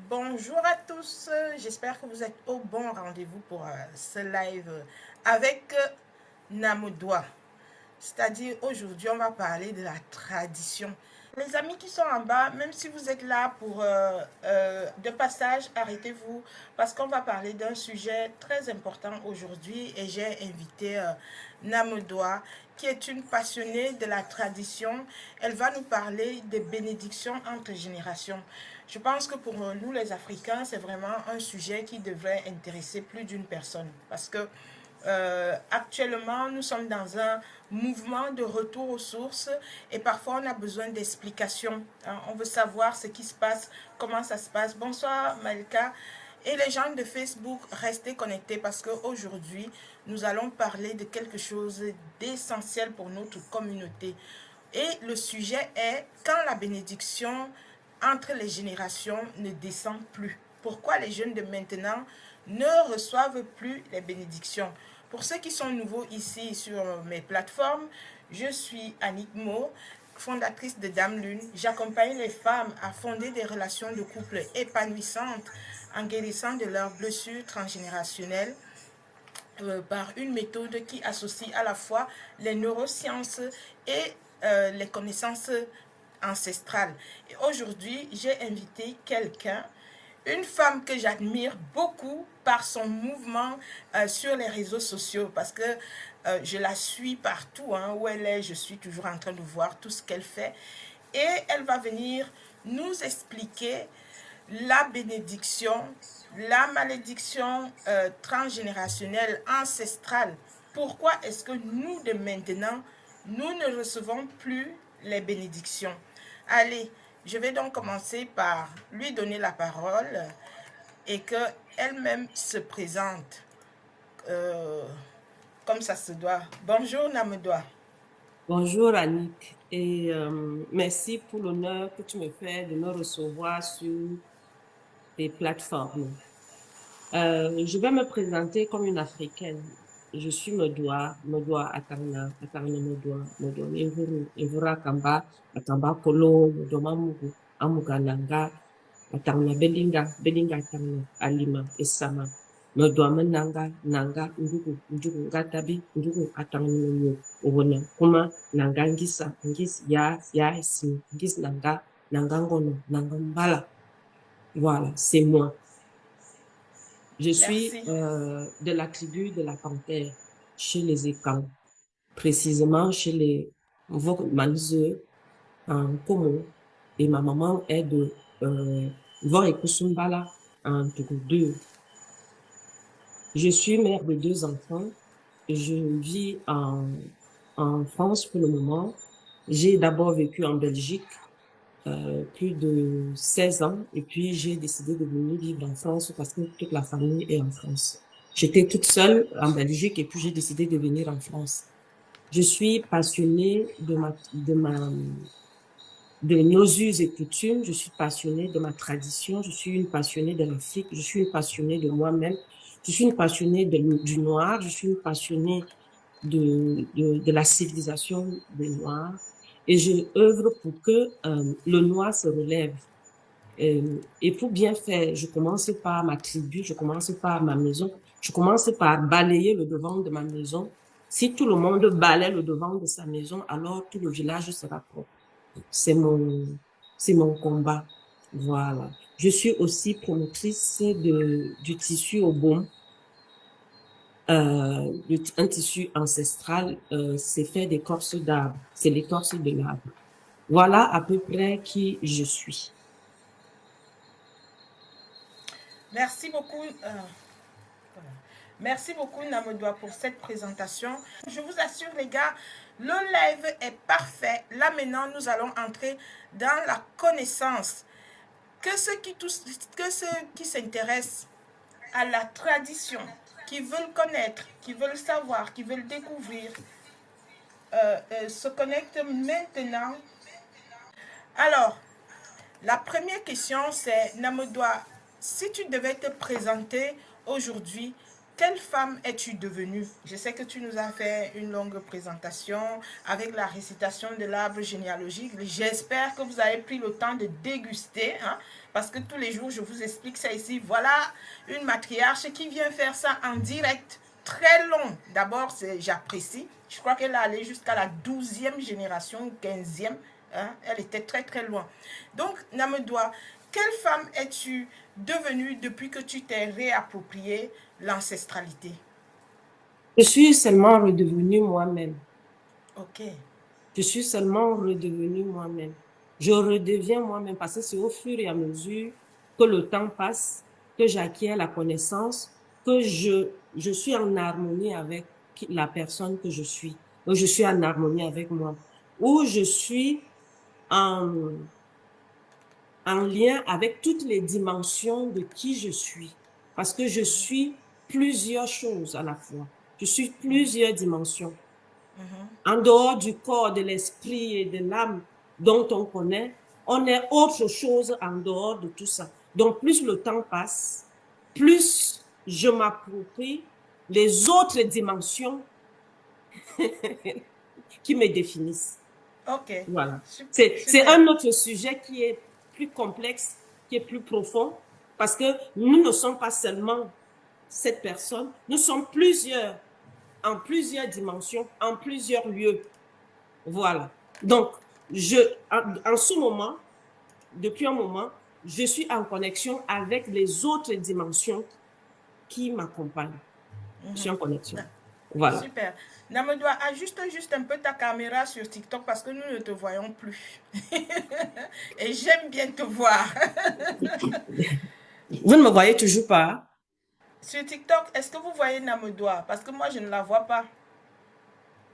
Bonjour à tous, j'espère que vous êtes au bon rendez-vous pour ce live avec Namodoa. C'est-à-dire aujourd'hui on va parler de la tradition. Les amis qui sont en bas, même si vous êtes là pour de passage, arrêtez-vous parce qu'on va parler d'un sujet très important aujourd'hui et j'ai invité Namodoa qui est une passionnée de la tradition. Elle va nous parler des bénédictions entre générations. Je pense que pour nous les Africains, c'est vraiment un sujet qui devrait intéresser plus d'une personne parce que actuellement, nous sommes dans un mouvement de retour aux sources et parfois on a besoin d'explications. Hein. On veut savoir ce qui se passe, comment ça se passe. Bonsoir Malika. Et les gens de Facebook, restez connectés parce qu'aujourd'hui, nous allons parler de quelque chose d'essentiel pour notre communauté. Et le sujet est quand la bénédiction entre les générations ne descend plus. Pourquoi les jeunes de maintenant ne reçoivent plus les bénédictions? Pour ceux qui sont nouveaux ici sur mes plateformes, je suis Annick Mo, fondatrice de Dame Lune. J'accompagne les femmes à fonder des relations de couple épanouissantes en guérissant de leurs blessures transgénérationnelles par une méthode qui associe à la fois les neurosciences et les connaissances ancestrales. Et aujourd'hui, j'ai invité quelqu'un, une femme que j'admire beaucoup par son mouvement sur les réseaux sociaux parce que je la suis partout hein, où elle est, je suis toujours en train de voir tout ce qu'elle fait et elle va venir nous expliquer la bénédiction, la malédiction transgénérationnelle, ancestrale. Pourquoi est-ce que nous, de maintenant, nous ne recevons plus les bénédictions? Allez, je vais donc commencer par lui donner la parole et qu'elle-même se présente euh, comme ça se doit. Bonjour Namedoa. Bonjour Annick et merci pour l'honneur que tu me fais de me recevoir sur tes plateformes. Je vais me présenter comme une Africaine. Je suis Medoa Atangna, Atangna Medoa Nevuru, Evura Kamba, Atamba Kolo, Medoa Mugu, Amugananga, Atangna Belinga Atangna, Alima, Esama, Medoa Menanga, Nanga, Njugu, Ngatabi, Njugu Atangna Nyo, Uwona, Kuma, Nanga Ngisa, Ngis Ya Esi, Ngis Nangangono, Nangambala. Voilà, c'est moi. Je suis Merci. de la tribu de la Panthère, chez les Ekans, précisément chez les Vokmanzeux en Como. Et ma maman est de Vorekusumbala en Togo 2. Je suis mère de deux enfants. Je vis en France pour le moment. J'ai d'abord vécu en Belgique plus de 16 ans et puis j'ai décidé de venir vivre en France parce que toute la famille est en France. J'étais toute seule en Belgique et puis j'ai décidé de venir en France. Je suis passionnée de nos us et coutumes, je suis passionnée de ma tradition, je suis une passionnée de l'Afrique, je suis une passionnée de moi-même, je suis une passionnée du noir, je suis une passionnée de la civilisation des Noirs et je œuvre pour que le noir se relève. Et pour bien faire, je commence par ma tribu, je commence par ma maison, je commence par balayer le devant de ma maison. Si tout le monde balaie le devant de sa maison, alors tout le village sera propre. C'est mon, c'est mon combat. Voilà. Je suis aussi promotrice du tissu au baume, un tissu ancestral, c'est fait d'écorce d'arbre. C'est l'écorce de l'arbre. Voilà à peu près qui je suis. Merci beaucoup. Voilà. Merci beaucoup Namedoa pour cette présentation. Je vous assure les gars, le live est parfait. Là maintenant, nous allons entrer dans la connaissance. Que ceux qui s'intéressent à la tradition, qui veulent connaître, qui veulent savoir, qui veulent découvrir, se connectent maintenant. Alors, la première question c'est Namedoa, si tu devais te présenter aujourd'hui, quelle femme es-tu devenue? Je sais que tu nous as fait une longue présentation avec la récitation de l'arbre généalogique. J'espère que vous avez pris le temps de déguster, hein, parce que tous les jours, je vous explique ça ici. Voilà une matriarche qui vient faire ça en direct, très long. D'abord, j'apprécie. Je crois qu'elle est allée jusqu'à la 12e génération ou 15e. Hein. Elle était très, très loin. Donc, Namedoua, quelle femme es-tu devenue depuis que tu t'es réapproprié l'ancestralité? Je suis seulement redevenue moi-même. Ok. Je suis seulement redevenue moi-même. Je redeviens moi-même parce que c'est au fur et à mesure que le temps passe, que j'acquiers la connaissance, que je suis en harmonie avec la personne que je suis, que je suis en harmonie avec moi, ou je suis en, en lien avec toutes les dimensions de qui je suis. Parce que je suis plusieurs choses à la fois. Je suis plusieurs dimensions. Mhm. En dehors du corps, de l'esprit et de l'âme dont on est autre chose en dehors de tout ça. Donc, plus le temps passe, plus je m'approprie les autres dimensions qui me définissent. Ok. Voilà. C'est Super. un autre sujet qui est plus complexe, qui est plus profond, parce que nous ne sommes pas seulement cette personne, nous sommes plusieurs, en plusieurs dimensions, en plusieurs lieux. Voilà. Donc, en ce moment, depuis un moment, je suis en connexion avec les autres dimensions qui m'accompagnent. Je suis en connexion. Na- Voilà. Super. Namedoua, ajuste juste un peu ta caméra sur TikTok parce que nous ne te voyons plus. Et j'aime bien te voir. Vous ne me voyez toujours pas? Sur TikTok, est-ce que vous voyez Namedoua? Parce que moi, je ne la vois pas.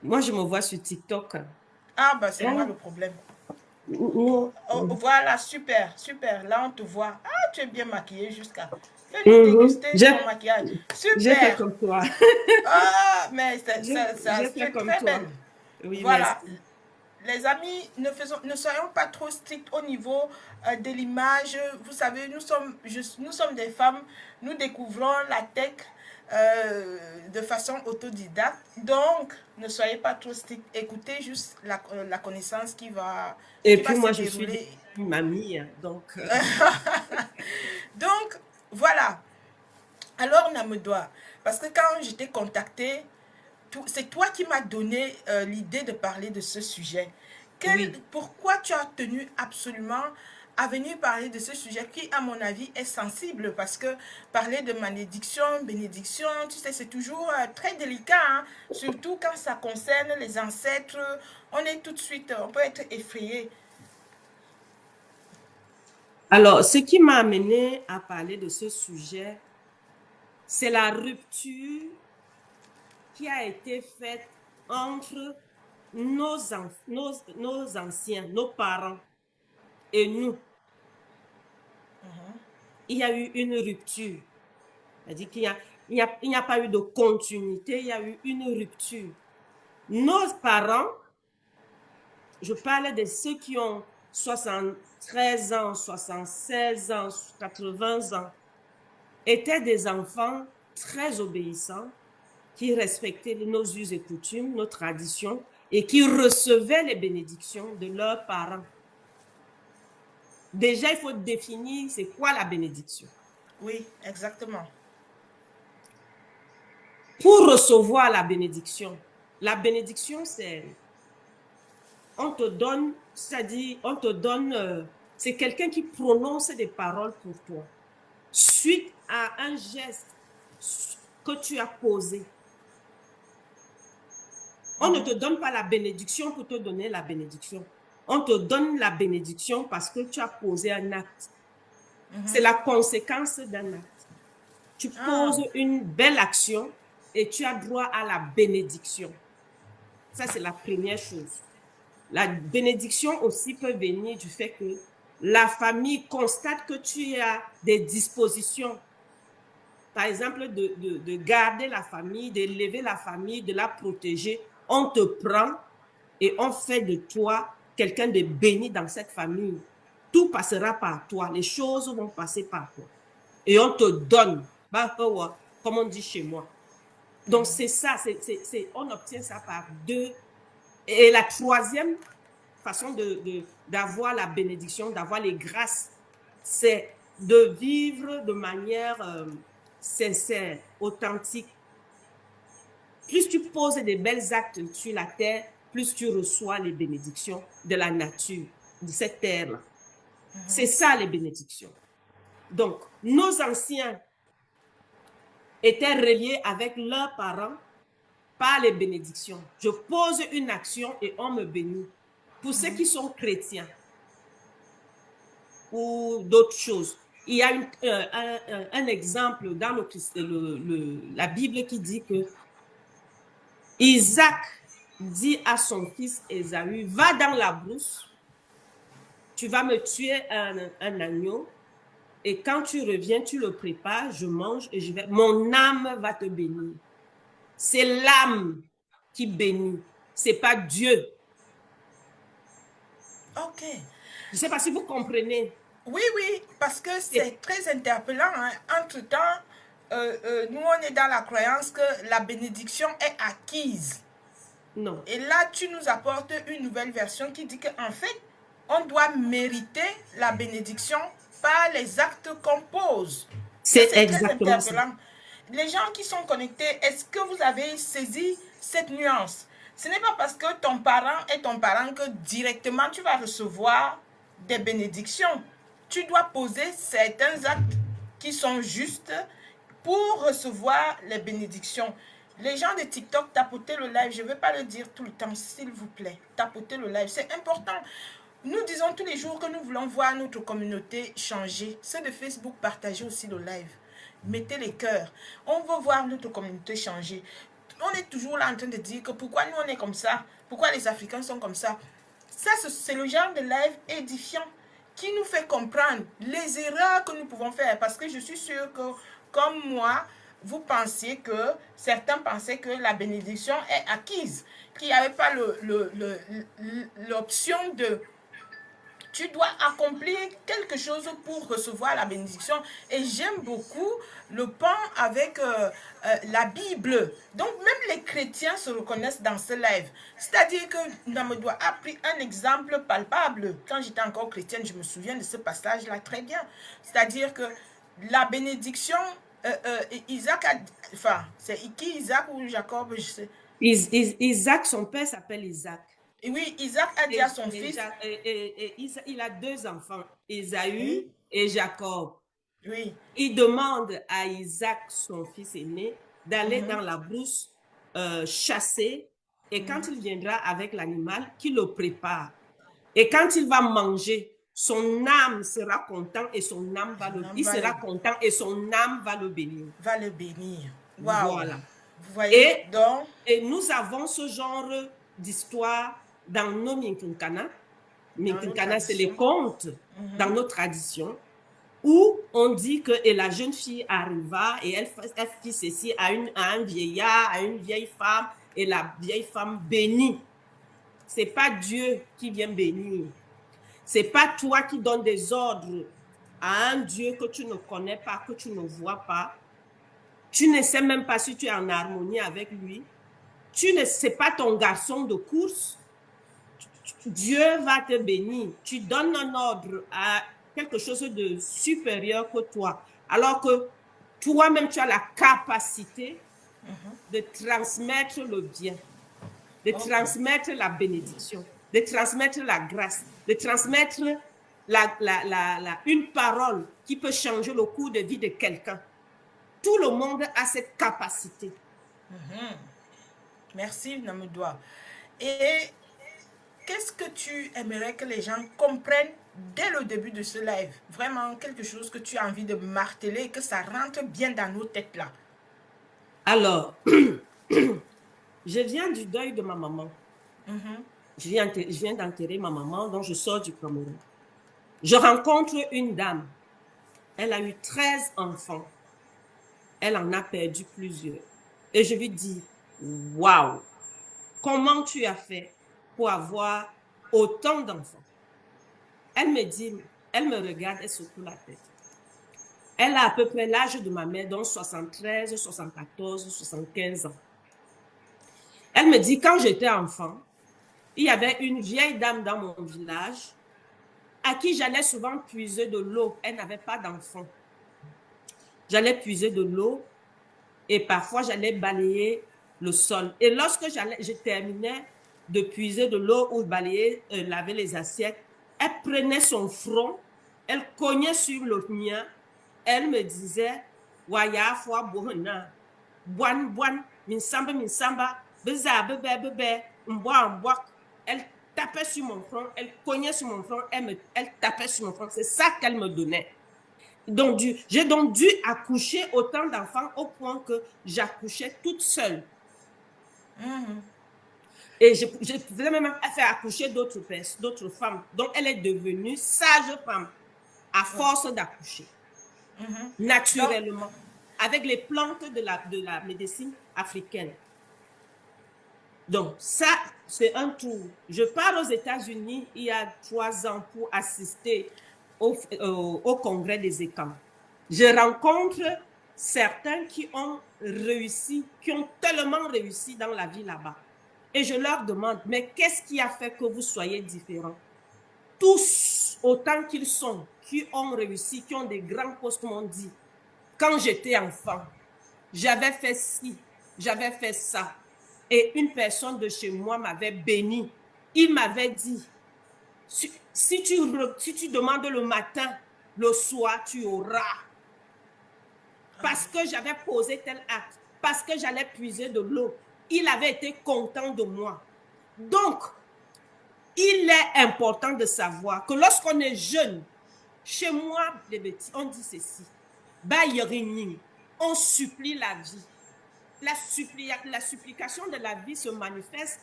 Moi, je me vois sur TikTok. Ah, bah, c'est moi Hein? le problème. Non. Oh, voilà, super, super. Là, on te voit. Ah, tu es bien maquillée jusqu'à. Fais-nous Mhm. déguster ton maquillage. J'ai fait Super. comme toi. Ah, mais ça J'ai tu fait es comme très belle. toi. Oui, Voilà. merci. Les amis, ne soyons pas trop stricts au niveau de l'image. Vous savez, nous sommes des femmes, nous découvrons la tech de façon autodidacte. Donc, ne soyez pas trop stricts. Écoutez juste la connaissance Et qui va puis se moi, je suis dérouler. une mamie, hein, donc Donc, voilà. Alors, Namedoua, parce que quand je t'ai contacté, c'est toi qui m'as donné l'idée de parler de ce sujet. oui. Pourquoi tu as tenu absolument à venir parler de ce sujet qui, à mon avis, est sensible? Parce que parler de malédiction, bénédiction, tu sais, c'est toujours très délicat, hein? Surtout quand ça concerne les ancêtres. On est tout de suite, on peut être effrayé. Alors, ce qui m'a amené à parler de ce sujet, c'est la rupture qui a été faite entre nos anciens, nos parents et nous. Il y a eu une rupture. C'est-à-dire il n'y a pas eu de continuité, il y a eu une rupture. Nos parents, je parle de ceux qui ont 73 ans, 76 ans, 80 ans, étaient des enfants très obéissants, qui respectaient nos us et coutumes, nos traditions, et qui recevaient les bénédictions de leurs parents. Déjà, il faut définir c'est quoi la bénédiction. Oui, exactement. Pour recevoir la bénédiction, c'est on te donne, c'est-à-dire on te donne, c'est quelqu'un qui prononce des paroles pour toi suite à un geste que tu as posé. On ne te donne pas la bénédiction pour te donner la bénédiction. On te donne la bénédiction parce que tu as posé un acte. C'est la conséquence d'un acte. Tu Ah, poses une belle action et tu as droit à la bénédiction. Ça, c'est la première chose. La bénédiction aussi peut venir du fait que la famille constate que tu as des dispositions, par exemple, de garder la famille, d'élever la famille, de la protéger. On te prend et on fait de toi quelqu'un de béni dans cette famille. Tout passera par toi. Les choses vont passer par toi. Et on te donne. comme on dit chez moi. Donc, c'est ça, on obtient ça par 2. Et la troisième façon d'avoir la bénédiction, d'avoir les grâces, c'est de vivre de manière sincère, authentique. Plus tu poses des belles actes sur la terre, plus tu reçois les bénédictions de la nature, de cette terre-là. C'est ça les bénédictions. Donc, nos anciens étaient reliés avec leurs parents par les bénédictions. Je pose une action et on me bénit. Pour ceux qui sont chrétiens ou d'autres choses, il y a un exemple dans la Bible qui dit que Isaac dit à son fils Ésaü, va dans la brousse, tu vas me tuer un agneau, et quand tu reviens, tu le prépares, je mange et mon âme va te bénir. C'est l'âme qui bénit, c'est pas Dieu. Ok. Je ne sais pas si vous comprenez. Oui, parce que c'est très interpellant. Hein. Entre-temps, nous, on est dans la croyance que la bénédiction est acquise. Non. Et là, tu nous apportes une nouvelle version qui dit qu'en fait, on doit mériter la bénédiction par les actes qu'on pose. C'est exactement ça. Les gens qui sont connectés, est-ce que vous avez saisi cette nuance? Ce n'est pas parce que ton parent est ton parent que directement tu vas recevoir des bénédictions. Tu dois poser certains actes qui sont justes pour recevoir les bénédictions. Les gens de TikTok, tapotez le live. Je ne vais pas le dire tout le temps, s'il vous plaît. Tapotez le live, c'est important. Nous disons tous les jours que nous voulons voir notre communauté changer. Ceux de Facebook, partagez aussi le live. Mettez les cœurs. On veut voir notre communauté changer. On est toujours là en train de dire que pourquoi nous on est comme ça, pourquoi les Africains sont comme ça. Ça, c'est le genre de live édifiant qui nous fait comprendre les erreurs que nous pouvons faire. Parce que je suis sûre que, comme moi, vous pensiez que, certains pensaient que la bénédiction est acquise, qu'il n'y avait pas l'option de... Tu dois accomplir quelque chose pour recevoir la bénédiction. Et j'aime beaucoup le pan avec la Bible. Donc, même les chrétiens se reconnaissent dans ce live. C'est-à-dire que Namodoua a pris un exemple palpable. Quand j'étais encore chrétienne, je me souviens de ce passage-là très bien. C'est-à-dire que la bénédiction, Isaac a... Enfin, c'est qui, Isaac ou Jacob, je sais. Isaac, son père s'appelle Isaac. Et oui, Isaac a dit à son fils... il a 2 enfants, Ésaü et Jacob. Oui. Il demande à Isaac, son fils aîné, d'aller dans la brousse chasser. Et quand il viendra avec l'animal, qu'il le prépare. Et quand il va manger, son âme sera content et son âme va il sera content et son âme va le bénir. Va le bénir. Wow. Voilà. Vous voyez, et nous avons ce genre d'histoire dans nos Minkinkana. Minkinkana, c'est les contes dans nos traditions, où on dit que et la jeune fille arriva et elle fit ceci à un vieillard, à une vieille femme, et la vieille femme bénit. C'est pas Dieu qui vient bénir. C'est pas toi qui donnes des ordres à un Dieu que tu ne connais pas, que tu ne vois pas. Tu ne sais même pas si tu es en harmonie avec lui. Tu ne sais pas ton garçon de course. Dieu va te bénir. Tu donnes un ordre à quelque chose de supérieur que toi. Alors que toi-même, tu as la capacité de transmettre le bien, de transmettre la bénédiction, de transmettre la grâce, de transmettre une parole qui peut changer le cours de vie de quelqu'un. Tout le monde a cette capacité. Merci, Namodoua. Et qu'est-ce que tu aimerais que les gens comprennent dès le début de ce live? Vraiment, quelque chose que tu as envie de marteler, que ça rentre bien dans nos têtes là. Alors, je viens du deuil de ma maman. Je viens d'enterrer ma maman, donc je sors du Cameroun. Je rencontre une dame. Elle a eu 13 enfants. Elle en a perdu plusieurs. Et je lui dis, waouh, comment tu as fait pour avoir autant d'enfants? Elle me dit, elle me regarde, elle secoue la tête. Elle a à peu près l'âge de ma mère, donc 73, 74, 75 ans. Elle me dit, quand j'étais enfant, il y avait une vieille dame dans mon village à qui j'allais souvent puiser de l'eau. Elle n'avait pas d'enfant. J'allais puiser de l'eau et parfois j'allais balayer le sol. Et lorsque je terminais de puiser de l'eau ou balayer, laver les assiettes, elle prenait son front, elle cognait sur le mien, elle me disait, Waya fois bohena, boan, minsamba, beza, bebe, mboa. Elle tapait sur mon front, elle cognait sur mon front, elle tapait sur mon front. C'est ça qu'elle me donnait. Donc, j'ai donc dû accoucher autant d'enfants au point que j'accouchais toute seule. Et je faisais même faire accoucher d'autres femmes. Donc, elle est devenue sage femme à force d'accoucher. Naturellement. Donc, avec les plantes de la médecine africaine. Donc, ça, c'est un tour. Je pars aux États-Unis il y a 3 ans pour assister au congrès des ECAM. Je rencontre certains qui ont réussi, qui ont tellement réussi dans la vie là-bas. Et je leur demande, mais qu'est-ce qui a fait que vous soyez différents? Tous, autant qu'ils sont, qui ont réussi, qui ont des grands postes, m'ont dit, quand j'étais enfant, j'avais fait ci, j'avais fait ça. Et une personne de chez moi m'avait béni. Il m'avait dit, si tu demandes le matin, le soir, tu auras. Parce que j'avais posé tel acte, parce que j'allais puiser de l'eau. Il avait été content de moi. Donc, il est important de savoir que lorsqu'on est jeune, chez moi, les petits, on dit ceci, on supplie la vie. La supplication de la vie se manifeste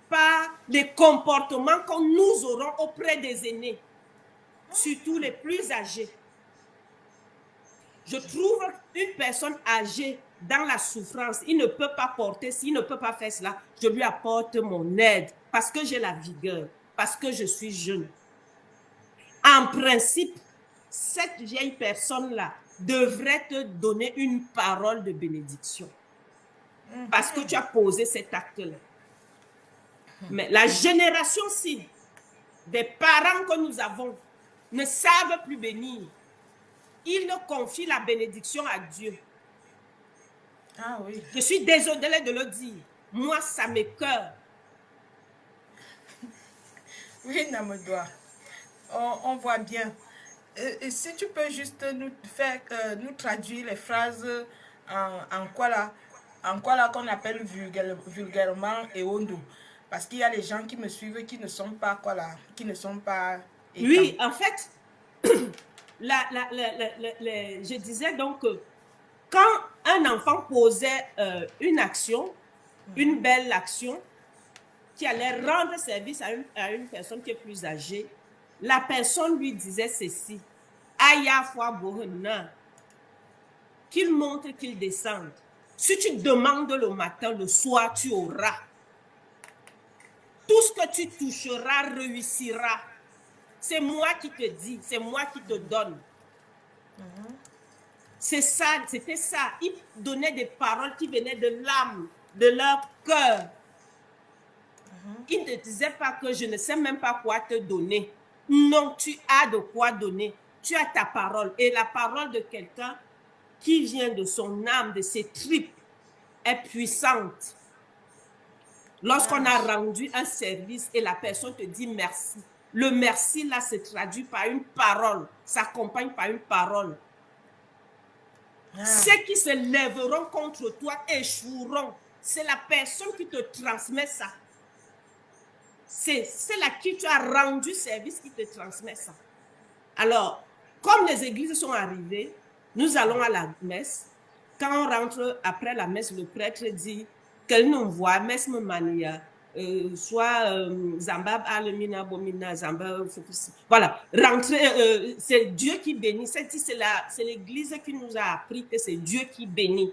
par les comportements que nous aurons auprès des aînés, surtout les plus âgés. Je trouve une personne âgée dans la souffrance, il ne peut pas porter, s'il ne peut pas faire cela, je lui apporte mon aide parce que j'ai la vigueur, parce que je suis jeune. En principe, cette vieille personne-là devrait te donner une parole de bénédiction. Parce que tu as posé cet acte-là. Mais la génération-ci des parents que nous avons ne savent plus bénir. Ils ne confient la bénédiction à Dieu. Ah oui. Je suis désolée de le dire. Moi, ça m'écoeure. Oui, Namodoa. On voit bien. Et si tu peux juste nous traduire les phrases en quoi là qu'on appelle vulgairement Eondo. Parce qu'il y a les gens qui me suivent qui ne sont pas quoi là, qui ne sont pas. Oui, en fait, je disais donc que quand un enfant posait une action, une belle action, qui allait rendre service à une personne qui est plus âgée, la personne lui disait ceci, Aya fois Bohena, qu'il monte, qu'il descende. Si tu demandes le matin, le soir, tu auras. Tout ce que tu toucheras réussira. C'est moi qui te dis, c'est moi qui te donne. C'est ça, c'était ça. Ils donnaient des paroles qui venaient de l'âme, de leur cœur. Ils ne disaient pas que je ne sais même pas quoi te donner. Non, tu as de quoi donner. Tu as ta parole. Et la parole de quelqu'un qui vient de son âme, de ses tripes, est puissante. Lorsqu'on a rendu un service et la personne te dit merci, le merci là se traduit par une parole, s'accompagne par une parole. Ceux qui se lèveront contre toi échoueront. C'est la personne qui te transmet ça. C'est celle à qui tu as rendu service qui te transmet ça. Alors, comme les églises sont arrivées, nous allons à la messe. Quand on rentre après la messe, le prêtre dit qu'elle nous voit, messe me mania, soit Zambab Alemina Bomina, Zambab. Voilà, rentrer, c'est Dieu qui bénit. C'est l'église qui nous a appris que c'est Dieu qui bénit.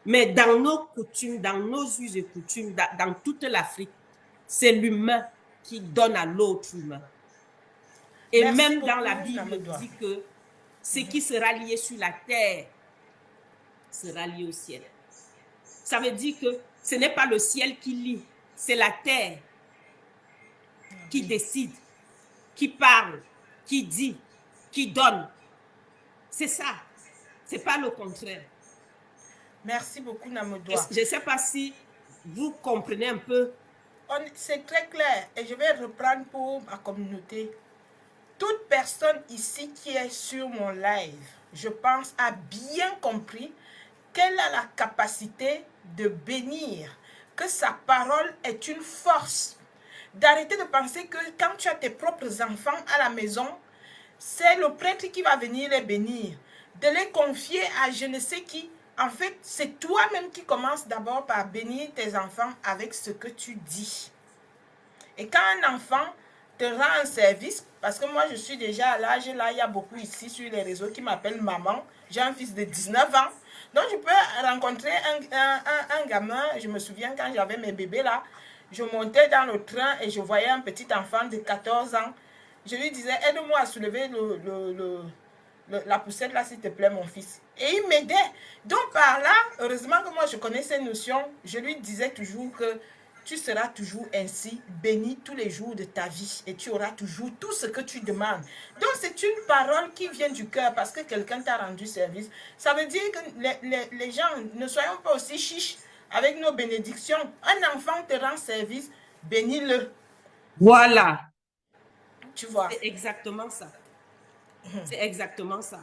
Mais dans nos coutumes, dans nos us et coutumes, dans toute l'Afrique, c'est l'humain qui donne à l'autre humain. Et merci même dans la Bible dit que Ce qui sera lié sur la terre sera lié au ciel. Ça veut dire que ce n'est pas le ciel qui lit, c'est la terre qui décide, qui parle, qui dit, qui donne. C'est ça. C'est pas le contraire. Merci beaucoup, Namodoa. Je ne sais pas si vous comprenez un peu. C'est très clair et je vais reprendre pour ma communauté. Toute personne ici qui est sur mon live, je pense, a bien compris qu'elle a la capacité de bénir, que sa parole est une force. D'arrêter de penser que quand tu as tes propres enfants à la maison, c'est le prêtre qui va venir les bénir. De les confier à je ne sais qui. En fait, c'est toi-même qui commences d'abord par bénir tes enfants avec ce que tu dis. Et quand un enfant te rend un service, parce que moi je suis déjà à l'âge là, il y a beaucoup ici sur les réseaux qui m'appellent maman. J'ai un fils de 19 ans. Donc je peux rencontrer un gamin. Je me souviens quand j'avais mes bébés là, je montais dans le train et je voyais un petit enfant de 14 ans. Je lui disais, aide-moi à soulever la poussette là, s'il te plaît, mon fils. Et il m'aidait. Donc par là, heureusement que moi je connais ces notions, je lui disais toujours que tu seras toujours ainsi béni tous les jours de ta vie et tu auras toujours tout ce que tu demandes. Donc c'est une parole qui vient du cœur parce que quelqu'un t'a rendu service. Ça veut dire que les gens, ne soyons pas aussi chiches avec nos bénédictions. Un enfant te rend service, bénis-le. Voilà. Tu vois. C'est exactement ça. C'est exactement ça.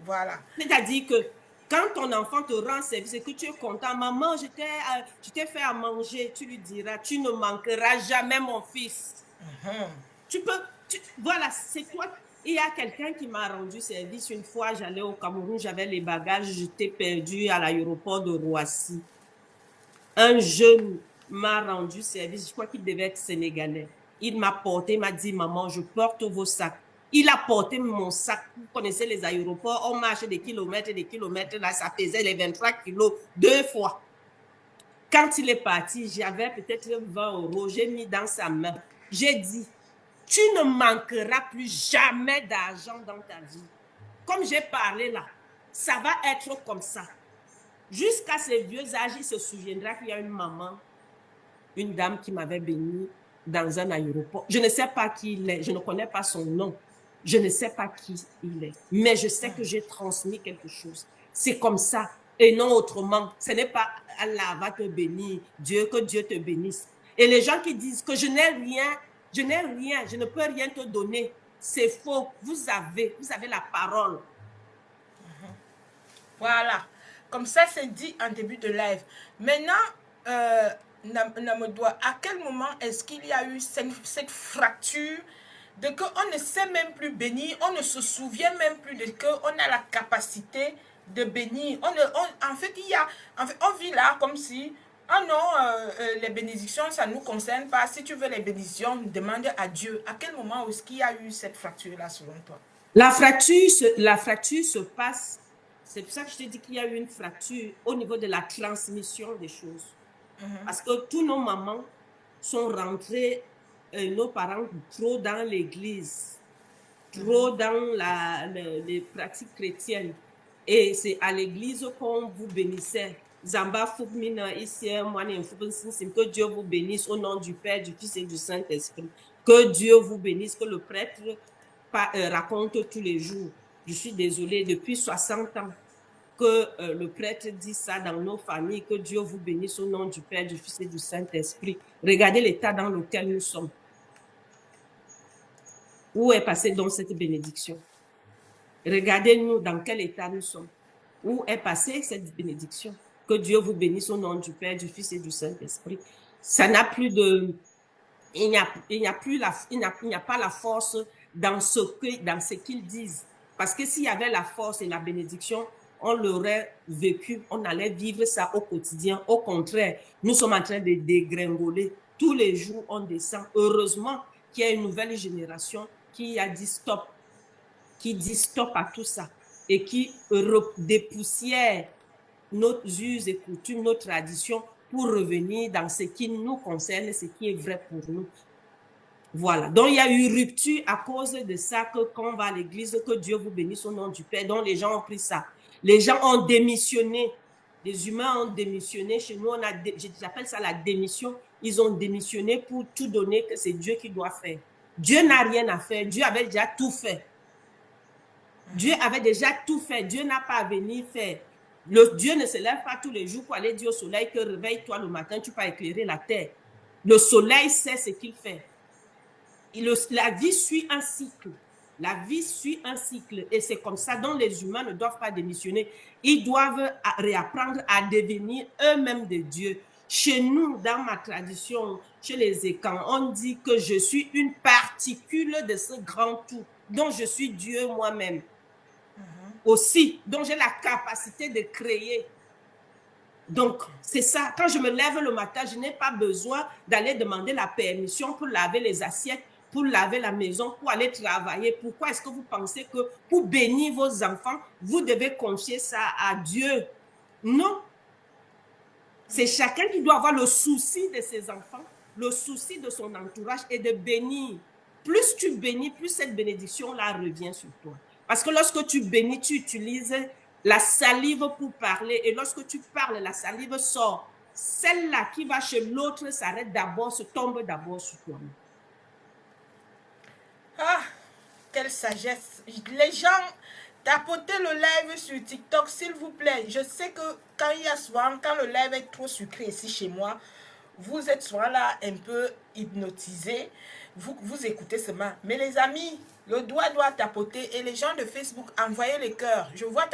Voilà. C'est-à-dire que quand ton enfant te rend service et que tu es content, maman, je t'ai fait à manger, tu lui diras, tu ne manqueras jamais mon fils. Tu peux, voilà, c'est toi. Il y a quelqu'un qui m'a rendu service une fois, j'allais au Cameroun, j'avais les bagages, j'étais perdu à l'aéroport de Roissy. Un jeune m'a rendu service, je crois qu'il devait être sénégalais. Il m'a porté, il m'a dit, maman, je porte vos sacs. Il a porté mon sac. Vous connaissez les aéroports, on marche des kilomètres et des kilomètres. Là, ça pesait les 23 kilos 2 fois. Quand il est parti, j'avais peut-être 20 €. J'ai mis dans sa main. J'ai dit, tu ne manqueras plus jamais d'argent dans ta vie. Comme j'ai parlé là, ça va être comme ça. Jusqu'à ses vieux âges, il se souviendra qu'il y a une maman, une dame qui m'avait béni dans un aéroport. Je ne sais pas qui il est, je ne connais pas son nom. Je ne sais pas qui il est, mais je sais que j'ai transmis quelque chose. C'est comme ça et non autrement. Ce n'est pas Allah va te bénir, que Dieu te bénisse. Et les gens qui disent que je n'ai rien, je ne peux rien te donner, c'est faux. Vous avez la parole. Voilà. Comme ça, c'est dit en début de live. Maintenant, Namodoa, à quel moment est-ce qu'il y a eu cette fracture de qu'on ne sait même plus bénir, on ne se souvient même plus de qu'on a la capacité de bénir. En fait, on vit là comme si, ah non, les bénédictions, ça ne nous concerne pas. Si tu veux les bénédictions, demande à Dieu. À quel moment est-ce qu'il y a eu cette fracture-là, selon toi? La fracture se passe, c'est pour ça que je te dis qu'il y a eu une fracture au niveau de la transmission des choses. Parce que tous nos mamans sont rentrées, nos parents, trop dans l'église, trop dans les pratiques chrétiennes. Et c'est à l'église qu'on vous bénissait. Zamba Fubmina, ici, que Dieu vous bénisse au nom du Père, du Fils et du Saint-Esprit. Que Dieu vous bénisse, que le prêtre raconte tous les jours. Je suis désolée, depuis 60 ans que le prêtre dit ça dans nos familles, que Dieu vous bénisse au nom du Père, du Fils et du Saint-Esprit. Regardez l'état dans lequel nous sommes. Où est passée donc cette bénédiction? Regardez-nous dans quel état nous sommes. Où est passée cette bénédiction? Que Dieu vous bénisse au nom du Père, du Fils et du Saint-Esprit. Ça n'a plus de... Il n'y a pas la force dans ce qu'ils disent. Parce que s'il y avait la force et la bénédiction, on l'aurait vécu, on allait vivre ça au quotidien. Au contraire, nous sommes en train de dégringoler. Tous les jours, on descend. Heureusement qu'il y a une nouvelle génération qui a dit stop, qui dit stop à tout ça et qui dépoussière nos us et coutumes, nos traditions pour revenir dans ce qui nous concerne, ce qui est vrai pour nous. Voilà. Donc, il y a eu rupture à cause de ça, que quand on va à l'église, que Dieu vous bénisse au nom du Père. Donc, les gens ont pris ça. Les gens ont démissionné. Les humains ont démissionné. Chez nous, j'appelle ça la démission. Ils ont démissionné pour tout donner, que c'est Dieu qui doit faire. Dieu n'a rien à faire. Dieu avait déjà tout fait. Dieu avait déjà tout fait. Dieu n'a pas à venir faire. Dieu ne se lève pas tous les jours pour aller dire au soleil que réveille-toi le matin, tu peux éclairer la terre. Le soleil sait ce qu'il fait. La vie suit un cycle. La vie suit un cycle. Et c'est comme ça dont les humains ne doivent pas démissionner. Ils doivent réapprendre à devenir eux-mêmes de Dieu. Chez nous, dans ma tradition, chez les Écans, on dit que je suis une particule de ce grand tout, dont je suis Dieu moi-même. Aussi, dont j'ai la capacité de créer. Donc, c'est ça. Quand je me lève le matin, je n'ai pas besoin d'aller demander la permission pour laver les assiettes, pour laver la maison, pour aller travailler. Pourquoi est-ce que vous pensez que pour bénir vos enfants, vous devez confier ça à Dieu? Non. C'est chacun qui doit avoir le souci de ses enfants, le souci de son entourage et de bénir. Plus tu bénis, plus cette bénédiction-là revient sur toi. Parce que lorsque tu bénis, tu utilises la salive pour parler. Et lorsque tu parles, la salive sort. Celle-là qui va chez l'autre s'arrête d'abord, se tombe d'abord sur toi. Ah, quelle sagesse. Les gens, tapotez le live sur TikTok, s'il vous plaît. Je sais que quand il y a souvent, quand le live est trop sucré ici chez moi, vous êtes souvent là un peu hypnotisé. Vous écoutez seulement. Mais les amis, le doigt doit tapoter et les gens de Facebook, envoyez les cœurs. Je vois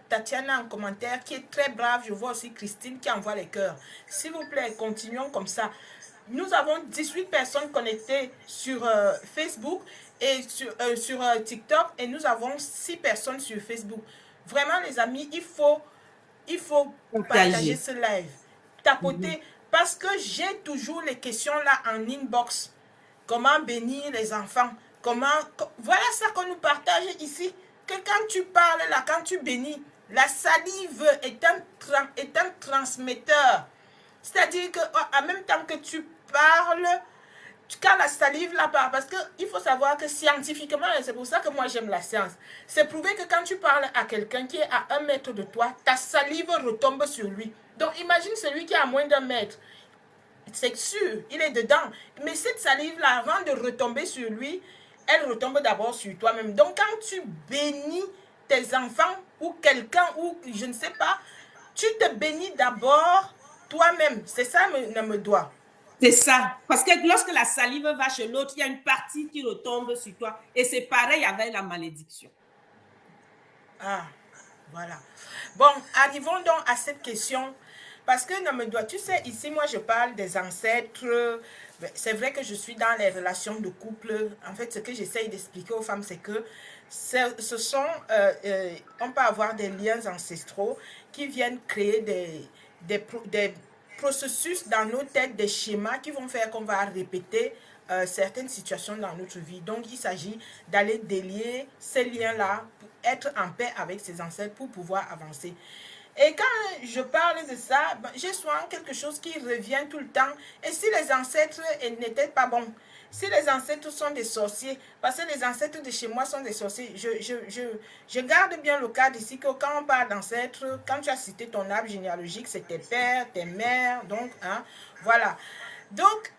Tatiana en commentaire qui est très brave. Je vois aussi Christine qui envoie les cœurs. S'il vous plaît, continuons comme ça. Nous avons 18 personnes connectées sur Facebook et sur TikTok et nous avons 6 personnes sur Facebook. Vraiment les amis, il faut partager ce live. Tapoter parce que j'ai toujours les questions là en inbox. Comment bénir les enfants? Voilà ça qu'on nous partage ici. Que quand tu parles là, quand tu bénis, la salive est un transmetteur. C'est-à-dire qu'en même temps que tu parles, quand la salive là part, parce qu'il faut savoir que scientifiquement, et c'est pour ça que moi j'aime la science, c'est prouvé que quand tu parles à quelqu'un qui est à 1 mètre de toi, ta salive retombe sur lui. Donc imagine celui qui est à moins d'1 mètre. C'est sûr, il est dedans. Mais cette salive-là, avant de retomber sur lui, elle retombe d'abord sur toi-même. Donc quand tu bénis tes enfants ou quelqu'un, ou je ne sais pas, tu te bénis d'abord toi-même. C'est ça, me doit. C'est ça. Parce que lorsque la salive va chez l'autre, il y a une partie qui retombe sur toi. Et c'est pareil avec la malédiction. Ah, voilà. Bon, arrivons donc à cette question. Parce que, tu sais, ici, moi, je parle des ancêtres. C'est vrai que je suis dans les relations de couple. En fait, ce que j'essaye d'expliquer aux femmes, c'est que on peut avoir des liens ancestraux qui viennent créer des processus dans nos têtes, des schémas qui vont faire qu'on va répéter certaines situations dans notre vie. Donc, il s'agit d'aller délier ces liens-là pour être en paix avec ses ancêtres pour pouvoir avancer. Et quand je parle de ça, j'ai souvent quelque chose qui revient tout le temps. Et si les ancêtres n'étaient pas bons, si les ancêtres sont des sorciers, parce que les ancêtres de chez moi sont des sorciers, je garde bien le cas d'ici que quand on parle d'ancêtres, quand tu as cité ton arbre généalogique, c'est tes pères, tes mères, donc, hein, voilà. Donc,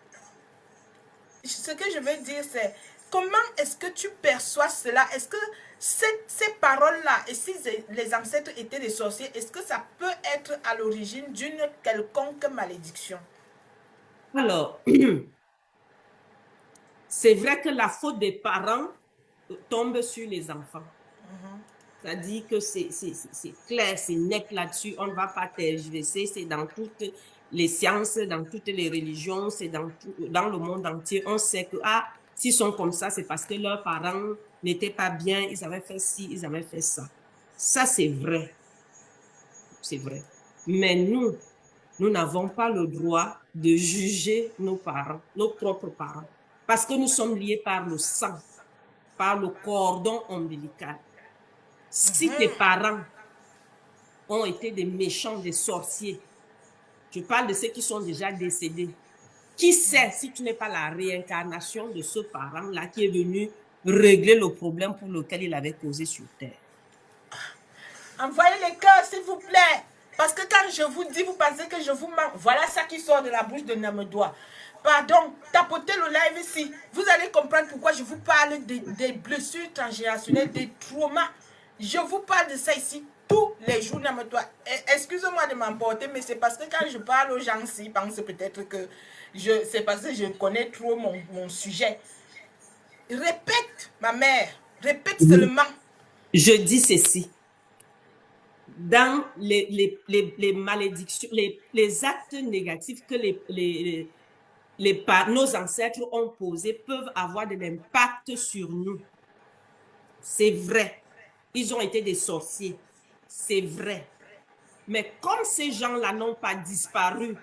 ce que je veux dire, c'est comment est-ce que tu perçois cela? Est-ce que ces paroles-là, et si les ancêtres étaient des sorciers, est-ce que ça peut être à l'origine d'une quelconque malédiction? Alors, c'est vrai que la faute des parents tombe sur les enfants. C'est-à-dire que c'est clair, c'est net là-dessus, on ne va pas tergiverser, c'est dans toutes les sciences, dans toutes les religions, c'est dans le monde entier. On sait que, s'ils sont comme ça, c'est parce que leurs parents n'étaient pas bien, ils avaient fait ci, ils avaient fait ça. Ça, c'est vrai. C'est vrai. Mais nous n'avons pas le droit de juger nos parents, nos propres parents, parce que nous sommes liés par le sang, par le cordon ombilical. Si tes parents ont été des méchants, des sorciers, je parle de ceux qui sont déjà décédés, Qui sait si tu n'es pas la réincarnation de ce parent-là qui est venu régler le problème pour lequel il avait causé sur terre. Envoyez les cœurs, s'il vous plaît. Parce que quand je vous dis, vous pensez que je vous mens. Voilà ça qui sort de la bouche de Namedoua. Pardon, tapotez le live ici. Vous allez comprendre pourquoi je vous parle des blessures transgénérationnelles, des traumas. Je vous parle de ça ici tous les jours, Namedoua. Excusez-moi de m'emporter, mais c'est parce que quand je parle aux gens ici, ils pensent peut-être que c'est parce que je connais trop mon sujet. Répète, ma mère. Répète seulement. Je dis ceci. Dans les malédictions, les actes négatifs que nos ancêtres ont posés peuvent avoir de l'impact sur nous. C'est vrai. Ils ont été des sorciers. C'est vrai. Mais comme ces gens-là n'ont pas disparu,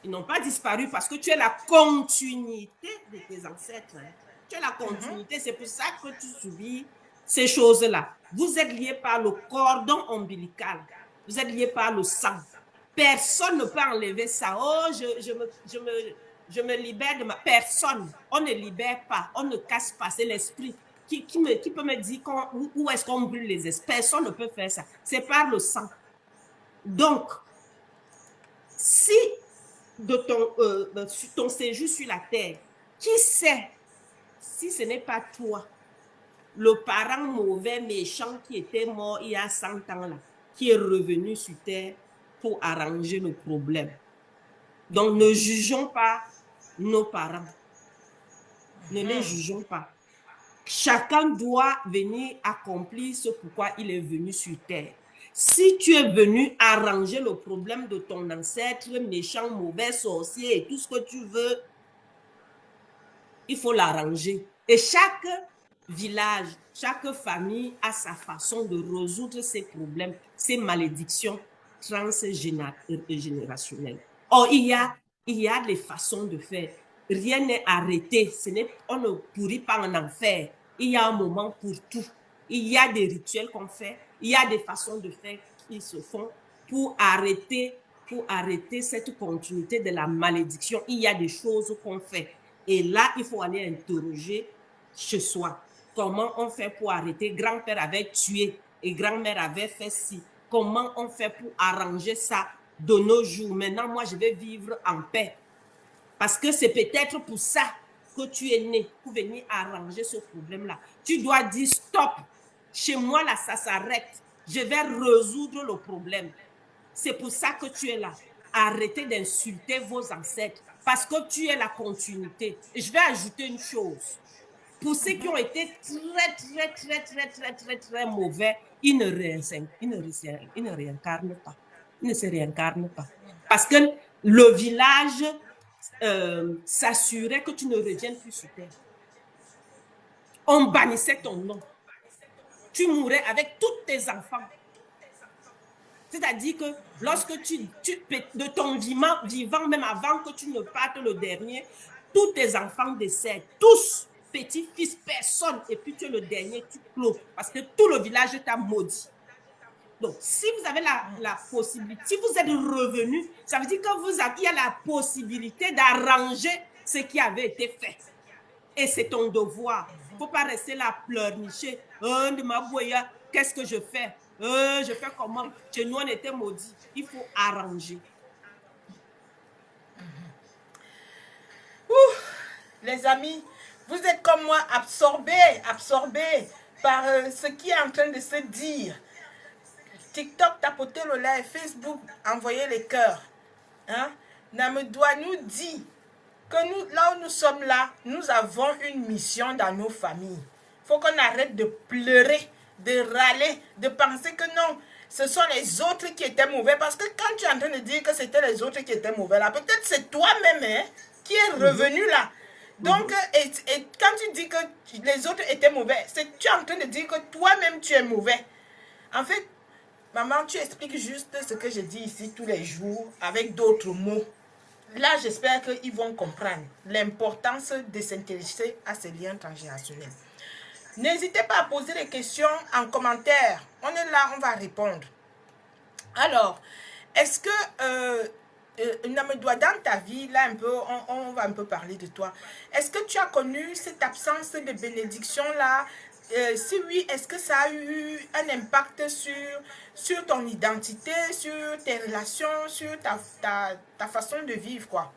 ils n'ont pas disparu parce que tu es la continuité de tes ancêtres. Hein. Tu es la continuité. C'est pour ça que tu subis ces choses-là. Vous êtes liés par le cordon ombilical. Vous êtes liés par le sang. Personne ne peut enlever ça. Oh, je me libère de ma... Personne. On ne libère pas. On ne casse pas. C'est l'esprit qui peut me dire où est-ce qu'on brûle les esprits. Personne ne peut faire ça. C'est par le sang. Donc, si de ton séjour sur la terre, qui sait si ce n'est pas toi, le parent mauvais, méchant qui était mort il y a 100 ans là, qui est revenu sur terre pour arranger le problème. Donc, ne jugeons pas nos parents. Ne les jugeons pas. Chacun doit venir accomplir ce pourquoi il est venu sur terre. Si tu es venu arranger le problème de ton ancêtre, méchant, mauvais, sorcier et tout ce que tu veux, il faut l'arranger. Et chaque village, chaque famille a sa façon de résoudre ses problèmes, ses malédictions transgénérationnelles. Or, il y a des façons de faire. Rien n'est arrêté. On ne pourrit pas en enfer. Il y a un moment pour tout. Il y a des rituels qu'on fait. Il y a des façons de faire qui se font pour arrêter cette continuité de la malédiction. Il y a des choses qu'on fait. Et là, il faut aller interroger chez soi. Comment on fait pour arrêter? Grand-père avait tué et grand-mère avait fait ci. Comment on fait pour arranger ça de nos jours? Maintenant, moi, je vais vivre en paix. Parce que c'est peut-être pour ça que tu es né, pour venir arranger ce problème-là. Tu dois dire stop. Chez moi, là, ça s'arrête. Je vais résoudre le problème. C'est pour ça que tu es là. Arrêtez d'insulter vos ancêtres parce que tu es la continuité. Et je vais ajouter une chose. Pour ceux qui ont été très mauvais, ils ne réincarnent pas. Ils ne se réincarnent pas. Parce que le village s'assurait que tu ne reviennes plus sur terre. On bannissait ton nom. Tu mourrais avec tous tes enfants. C'est-à-dire que lorsque de ton vivant, même avant que tu ne partes le dernier, tous tes enfants décèdent, tous, petits-fils, personne, et puis tu es le dernier, tu clôt, parce que tout le village t'a maudit. Donc, si vous avez la possibilité, si vous êtes revenu, ça veut dire qu'il y a la possibilité d'arranger ce qui avait été fait. Et c'est ton devoir. Il ne faut pas rester là à pleurnicher. Qu'est-ce que je fais? Je fais comment? Chez nous, on était maudits. Il faut arranger. Les amis, vous êtes comme moi absorbés par ce qui est en train de se dire. TikTok, tapotez le live, Facebook, envoyez les cœurs. Hein? Namedoua nous dit que nous, là où nous sommes là, nous avons une mission dans nos familles. Il faut qu'on arrête de pleurer, de râler, de penser que non, ce sont les autres qui étaient mauvais. Parce que quand tu es en train de dire que c'était les autres qui étaient mauvais, là, peut-être c'est toi-même hein, qui est revenu là. Donc, et quand tu dis que les autres étaient mauvais, tu es en train de dire que toi-même tu es mauvais. En fait, maman, tu expliques juste ce que je dis ici tous les jours avec d'autres mots. Là, j'espère qu'ils vont comprendre l'importance de s'intéresser à ces liens transgénérationnels. N'hésitez pas à poser des questions en commentaire. On est là, on va répondre. Alors, est-ce que Namedoua, dans ta vie, là un peu, on va un peu parler de toi. Est-ce que tu as connu cette absence de bénédiction là? Si oui, est-ce que ça a eu un impact sur ton identité, sur tes relations, sur ta façon de vivre, quoi?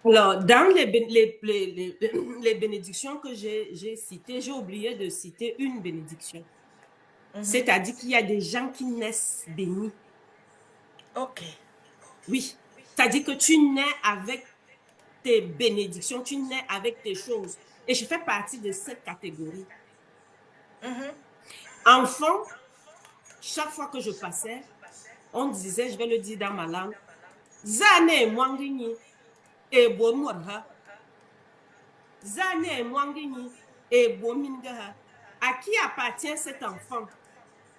Alors, dans les bénédictions que j'ai citées, j'ai oublié de citer une bénédiction. Mhm. C'est-à-dire qu'il y a des gens qui naissent bénis. Ok. Oui. C'est-à-dire que tu nais avec tes bénédictions, tu nais avec tes choses. Et je fais partie de cette catégorie. Mhm. Enfant, chaque fois que je passais, on disait, je vais le dire dans ma langue, Zane mwangini e bomorha. Zane mwangini et bomingaha. À qui appartient cet enfant?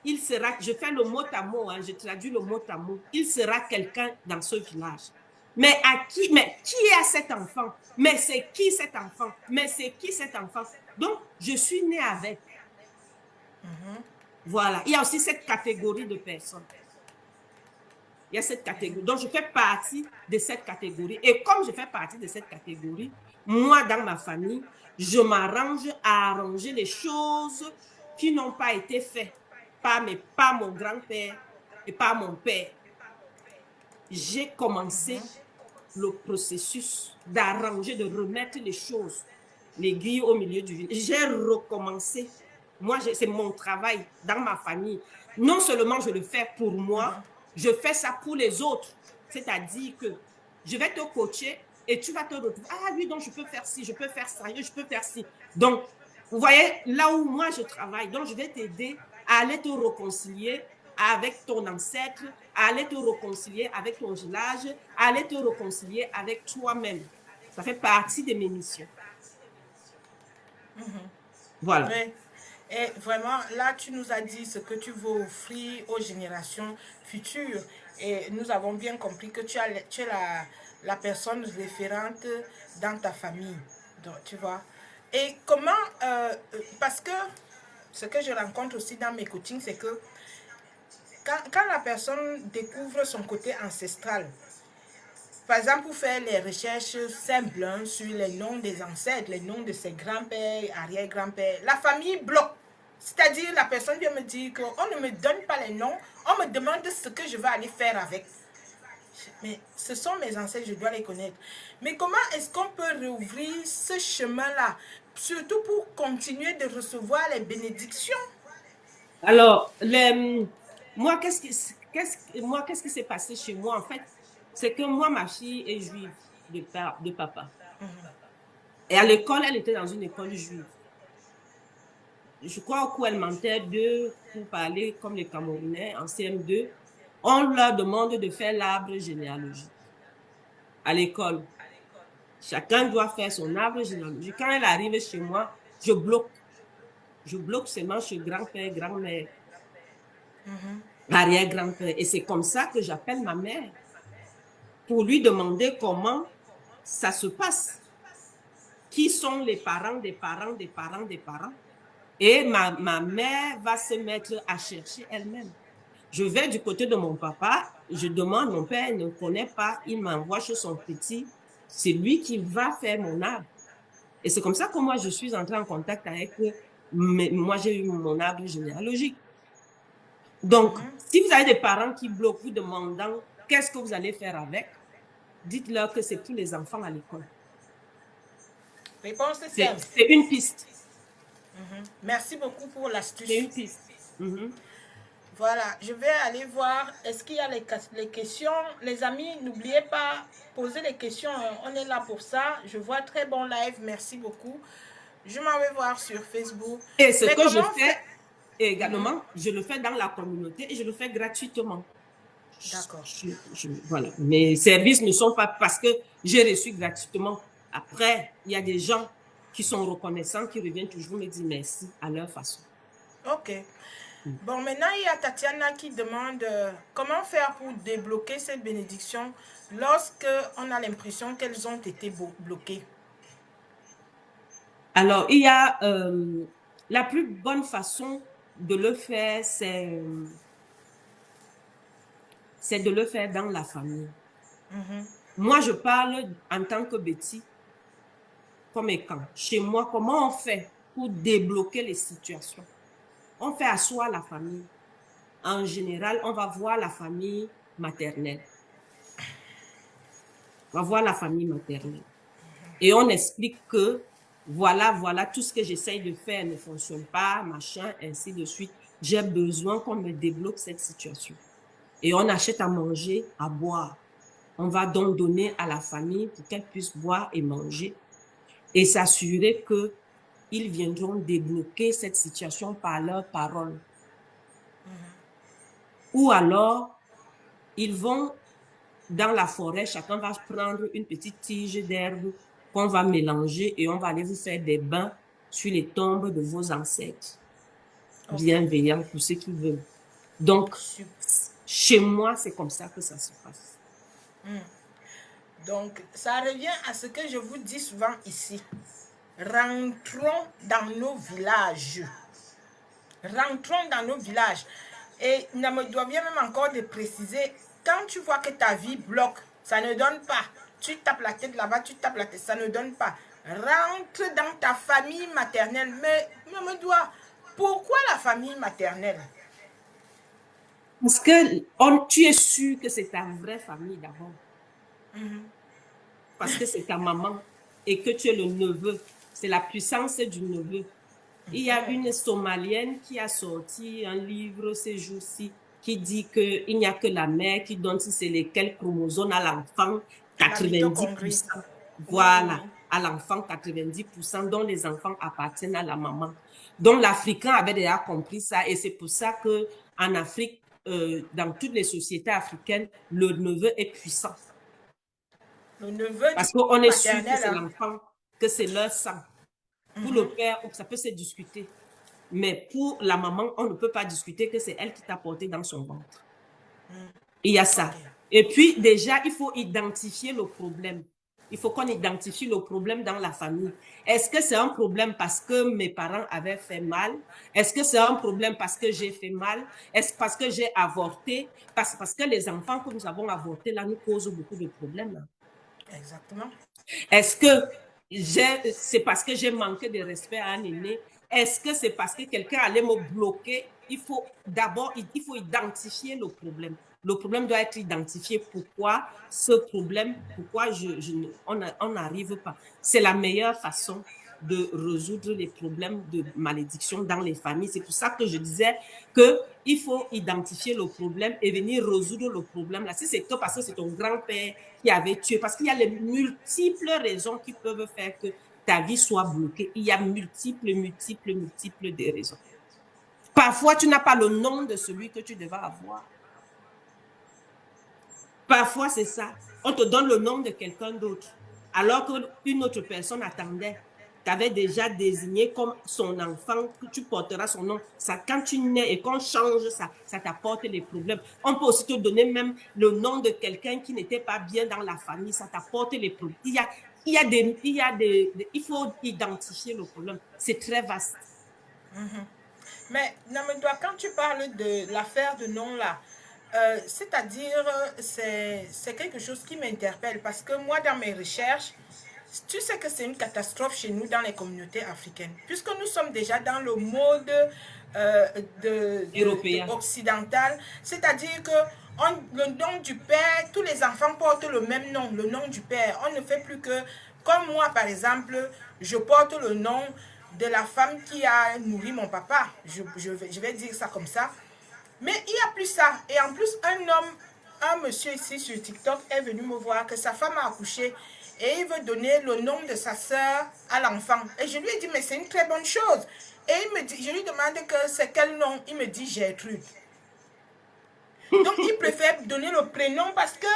Il sera, je fais le mot à mot, hein, je traduis le mot à mot. Il sera quelqu'un dans ce village. Mais qui est cet enfant? Mais c'est qui cet enfant? Mais c'est qui cet enfant? Donc, je suis née avec. Mhm. Voilà. Il y a aussi cette catégorie de personnes. Il y a cette catégorie. Donc, je fais partie de cette catégorie. Et comme je fais partie de cette catégorie, moi, dans ma famille, je m'arrange à arranger les choses qui n'ont pas été faites par mon grand-père et par mon père. J'ai commencé le processus d'arranger, de remettre les choses, l'aiguille au milieu du vide. J'ai recommencé. Moi, c'est mon travail dans ma famille. Non seulement je le fais pour moi, je fais ça pour les autres. C'est-à-dire que je vais te coacher et tu vas te retrouver. Ah oui, donc je peux faire ci, je peux faire ça, je peux faire ci. Donc, vous voyez, là où moi je travaille, donc je vais t'aider à aller te réconcilier avec ton ancêtre, à aller te réconcilier avec ton village, à aller te réconcilier avec toi-même. Ça fait partie de mes missions. Voilà. Oui. Et vraiment, là, tu nous as dit ce que tu veux offrir aux générations futures. Et nous avons bien compris que tu es la personne référente dans ta famille. Donc, tu vois. Et comment, parce que ce que je rencontre aussi dans mes coachings, c'est que quand la personne découvre son côté ancestral, par exemple, pour faire les recherches simples hein, sur les noms des ancêtres, les noms de ses grands-pères, arrière-grands-pères, la famille bloque. C'est-à-dire, la personne vient me dire qu'on ne me donne pas les noms, on me demande ce que je vais aller faire avec. Mais ce sont mes ancêtres, je dois les connaître. Mais comment est-ce qu'on peut rouvrir ce chemin-là, surtout pour continuer de recevoir les bénédictions? Alors, moi, qu'est-ce qui s'est passé chez moi, en fait? C'est que moi, ma fille est juive de papa. Et à l'école, elle était dans une école juive. Je crois au cours élémentaire 2, pour parler comme les Camerounais, en CM2, on leur demande de faire l'arbre généalogique à l'école. Chacun doit faire son arbre généalogique. Quand elle arrive chez moi, je bloque. Je bloque seulement chez grand-père, grand-mère, arrière-grand-père. Et c'est comme ça que j'appelle ma mère pour lui demander comment ça se passe. Qui sont les parents des parents des parents des parents. Et ma mère va se mettre à chercher elle-même. Je vais du côté de mon papa, je demande, mon père ne connaît pas, il m'envoie chez son petit, c'est lui qui va faire mon arbre. Et c'est comme ça que moi, je suis entrée en contact avec, moi, j'ai eu mon arbre généalogique. Donc, si vous avez des parents qui bloquent, vous demandant qu'est-ce que vous allez faire avec, dites-leur que c'est pour les enfants à l'école. Réponse simple. C'est une piste. Merci beaucoup pour C'est l'astuce. une piste. Voilà, je vais aller voir. Est-ce qu'il y a les questions? Les amis, n'oubliez pas, poser les questions. On est là pour ça. Je vois très bon live. Merci beaucoup. Je m'en vais voir sur Facebook. Et ce Mais que je comment fais faire? également, je le fais dans la communauté et je le fais gratuitement. D'accord. Voilà. Mes services ne sont pas parce que j'ai reçu gratuitement. Après, il y a des gens qui sont reconnaissants, qui reviennent toujours me dire merci à leur façon. Ok. Bon, maintenant, il y a Tatiana qui demande comment faire pour débloquer cette bénédiction lorsque on a l'impression qu'elles ont été bloquées. Alors, il y a la plus bonne façon de le faire, c'est de le faire dans la famille. Moi, je parle en tant que Betty, comme étant. Chez moi, comment on fait pour débloquer les situations? On fait asseoir la famille. En général, on va voir la famille maternelle. On va voir la famille maternelle. Et on explique que voilà, tout ce que j'essaye de faire ne fonctionne pas, machin, ainsi de suite. J'ai besoin qu'on me débloque cette situation. Et on achète à manger, à boire. On va donc donner à la famille pour qu'elle puisse boire et manger et s'assurer qu'ils viendront débloquer cette situation par leurs paroles. Ou alors, ils vont dans la forêt, chacun va prendre une petite tige d'herbe qu'on va mélanger et on va aller vous faire des bains sur les tombes de vos ancêtres. Ok. Bienveillants pour ceux qui veulent. Donc, Super. chez moi, c'est comme ça que ça se passe. Donc, ça revient à ce que je vous dis souvent ici. Rentrons dans nos villages. Rentrons dans nos villages. Et il me doit bien même encore de préciser, quand tu vois que ta vie bloque, ça ne donne pas. Tu tapes la tête là-bas, tu tapes la tête, ça ne donne pas. Rentre dans ta famille maternelle. Mais me doit, pourquoi la famille maternelle? Parce que tu es sûr que c'est ta vraie famille d'abord. Parce que c'est ta maman et que tu es le neveu. C'est la puissance du neveu. Il y a une Somalienne qui a sorti un livre ces jours-ci qui dit qu'il n'y a que la mère qui donne, si c'est lesquels chromosomes à l'enfant, La mitochondrie. 90%. Voilà, à l'enfant 90%, dont les enfants appartiennent à la maman. Donc l'Africain avait déjà compris ça et c'est pour ça que en Afrique, dans toutes les sociétés africaines, le neveu est puissant. Le neveu Parce qu'on est sûr que maternel. c'est l'enfant, que c'est leur sang. Pour le père, ça peut se discuter. Mais pour la maman, on ne peut pas discuter que c'est elle qui t'a porté dans son ventre. Il y a ça. Okay. Et puis, déjà, il faut identifier le problème. Il faut qu'on identifie le problème dans la famille. Est-ce que c'est un problème parce que mes parents avaient fait mal? Est-ce que c'est un problème parce que j'ai fait mal? Est-ce parce que j'ai avorté? Parce que les enfants que nous avons avortés, là, nous causent beaucoup de problèmes. Là. Exactement. Est-ce que c'est parce que j'ai manqué de respect à un aîné? Est-ce que c'est parce que quelqu'un allait me bloquer? Il faut d'abord, il faut identifier le problème. Le problème doit être identifié. Pourquoi ce problème, pourquoi on n'arrive pas? C'est la meilleure façon de résoudre les problèmes de malédiction dans les familles. C'est pour ça que je disais qu'il faut identifier le problème et venir résoudre le problème. Là, si c'est que parce que c'est ton grand-père qui avait tué, parce qu'il y a les multiples raisons qui peuvent faire que ta vie soit bloquée. Il y a multiples des raisons. Parfois, tu n'as pas le nom de celui que tu devais avoir. Parfois, c'est ça. On te donne le nom de quelqu'un d'autre, alors qu'une autre personne attendait. Tu avais déjà désigné comme son enfant, que tu porteras son nom. Ça, quand tu nais et qu'on change ça, ça t'apporte des problèmes. On peut aussi te donner même le nom de quelqu'un qui n'était pas bien dans la famille. Ça t'apporte les problèmes. Il faut identifier le problème. C'est très vaste. Mais Namedoua, quand tu parles de l'affaire de nom là, c'est-à-dire, c'est quelque chose qui m'interpelle parce que moi, dans mes recherches, tu sais que c'est une catastrophe chez nous dans les communautés africaines, puisque nous sommes déjà dans le mode Européen. occidental, c'est-à-dire que le nom du père, tous les enfants portent le même nom, le nom du père. On ne fait plus que, comme moi par exemple, je porte le nom de la femme qui a nourri mon papa. Je vais dire ça comme ça. Mais il n'y a plus ça. Et en plus, un monsieur ici sur TikTok est venu me voir que sa femme a accouché et il veut donner le nom de sa soeur à l'enfant. Et je lui ai dit, mais c'est une très bonne chose. Et je lui demande que c'est quel nom. Il me dit Gertrude. Donc, il préfère donner le prénom parce que...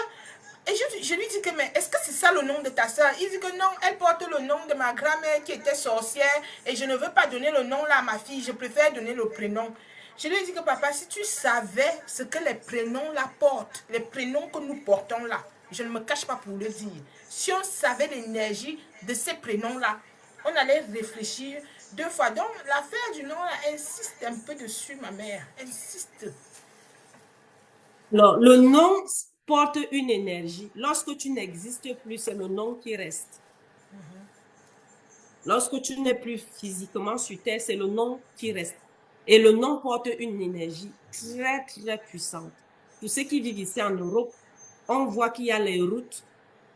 Et je lui dis que, mais est-ce que c'est ça le nom de ta soeur? Il dit que non, elle porte le nom de ma grand-mère qui était sorcière et je ne veux pas donner le nom là à ma fille, je préfère donner le prénom. Je lui ai dit que papa, si tu savais ce que les prénoms là portent, les prénoms que nous portons là, je ne me cache pas pour le dire. Si on savait l'énergie de ces prénoms là, on allait réfléchir deux fois. Donc l'affaire du nom là insiste un peu dessus, ma mère, insiste. Alors, le nom, porte une énergie. Lorsque tu n'existes plus, c'est le nom qui reste. Lorsque tu n'es plus physiquement sur terre, c'est le nom qui reste. Et le nom porte une énergie très, très puissante. Pour ceux qui vivent ici en Europe, on voit qu'il y a les routes,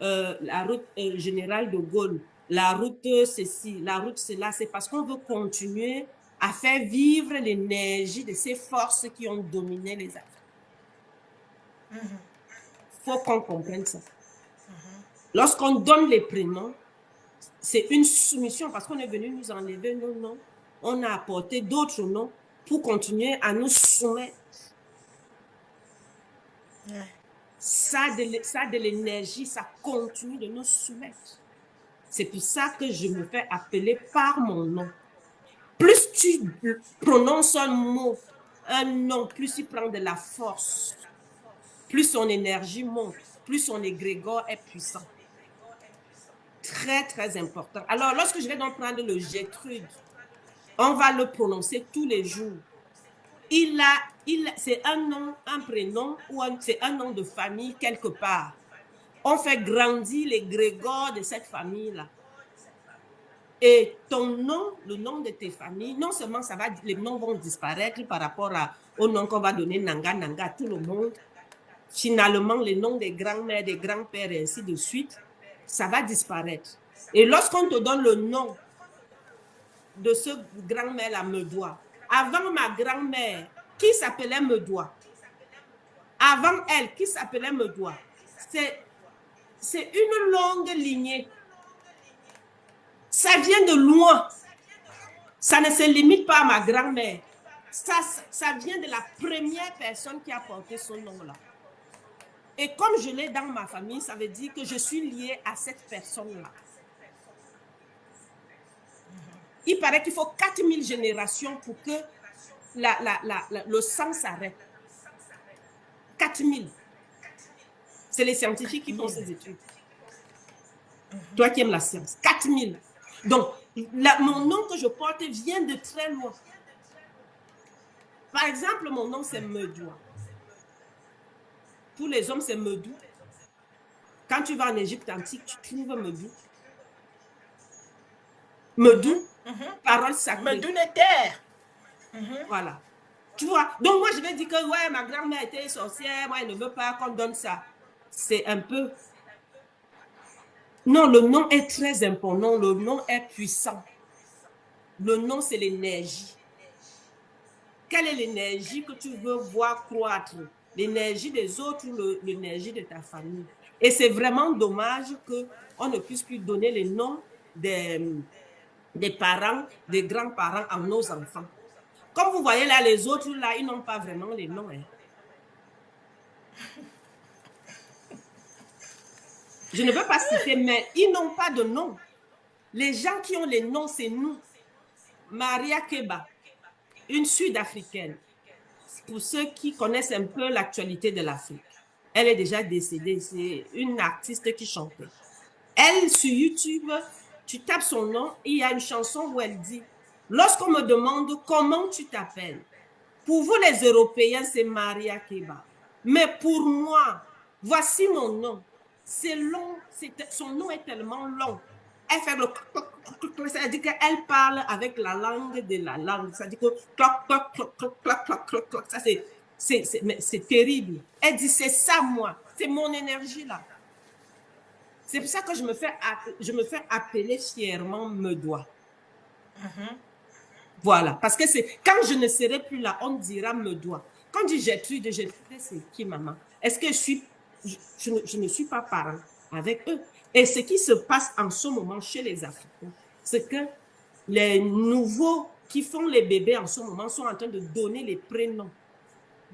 la route générale de Gaulle, la route ceci, la route cela. C'est parce qu'on veut continuer à faire vivre l'énergie de ces forces qui ont dominé les Africains. Il faut qu'on comprenne ça. Lorsqu'on donne les prénoms, c'est une soumission parce qu'on est venu nous enlever nos noms. On a apporté d'autres noms pour continuer à nous soumettre. Ça a de l'énergie, ça continue de nous soumettre. C'est pour ça que je me fais appeler par mon nom. Plus tu prononces un mot, un nom, plus il prend de la force, plus son énergie monte, plus son égrégore est puissant. Très, très important. Alors, lorsque je vais donc prendre le Gertrude, on va le prononcer tous les jours. C'est un nom, un prénom ou c'est un nom de famille quelque part. On fait grandir l'égrégore de cette famille-là. Et ton nom, le nom de tes familles, non seulement les noms vont disparaître par rapport au nom qu'on va donner Nanga, Nanga à tout le monde. Finalement, les noms des grands-mères, des grands-pères et ainsi de suite, ça va disparaître. Et lorsqu'on te donne le nom de ce grand-mère-là, Medois, avant ma grand-mère, qui s'appelait Medois? Avant elle, qui s'appelait Medois? C'est une longue lignée. Ça vient de loin. Ça ne se limite pas à ma grand-mère. Ça vient de la première personne qui a porté ce nom-là. Et comme je l'ai dans ma famille, ça veut dire que je suis liée à cette personne-là. Il paraît qu'il faut 4000 générations pour que le sang s'arrête. 4000. C'est les scientifiques qui font ces études. Toi qui aimes la science. 4000. Donc, mon nom que je porte vient de très loin. Par exemple, mon nom, c'est Medoua. Pour les hommes, c'est Medou. Quand tu vas en Égypte antique, tu trouves Medou. Medou, parole sacrée. Medou terre. Voilà. Tu vois, donc moi, je vais dire que ouais, ma grand-mère était sorcière, moi, elle ne veut pas qu'on donne ça. C'est un peu... Non, le nom est très important, le nom est puissant. Le nom, c'est l'énergie. Quelle est l'énergie que tu veux voir croître? L'énergie des autres ou l'énergie de ta famille? Et c'est vraiment dommage qu'on ne puisse plus donner les noms des parents, des grands-parents à nos enfants. Comme vous voyez là, les autres là, ils n'ont pas vraiment les noms. Hein. Je ne veux pas citer, mais ils n'ont pas de nom. Les gens qui ont les noms, c'est nous. Maria Keba, une Sud-Africaine. Pour ceux qui connaissent un peu l'actualité de l'Afrique, elle est déjà décédée. C'est une artiste qui chantait. Elle, sur YouTube, tu tapes son nom, et il y a une chanson où elle dit « Lorsqu'on me demande comment tu t'appelles, pour vous les Européens, c'est Maria Keba. Mais pour moi, voici mon nom. C'est long, son nom est tellement long. Elle fait le cloc, ça veut dire qu'elle parle avec la langue de la langue. Ça dit que cloc, cloc, cloc, cloc, cloc, cloc, cloc, cloc. Ça, c'est terrible. Elle dit, c'est ça, moi. C'est mon énergie, là. C'est pour ça que je me fais appeler fièrement Medoua. Voilà. Parce que quand je ne serai plus là, on dira Medoua. Quand on dit Gertrude, c'est qui, maman? Est-ce que je ne suis pas parent avec eux? Et ce qui se passe en ce moment chez les Africains, c'est que les nouveaux qui font les bébés en ce moment sont en train de donner les prénoms.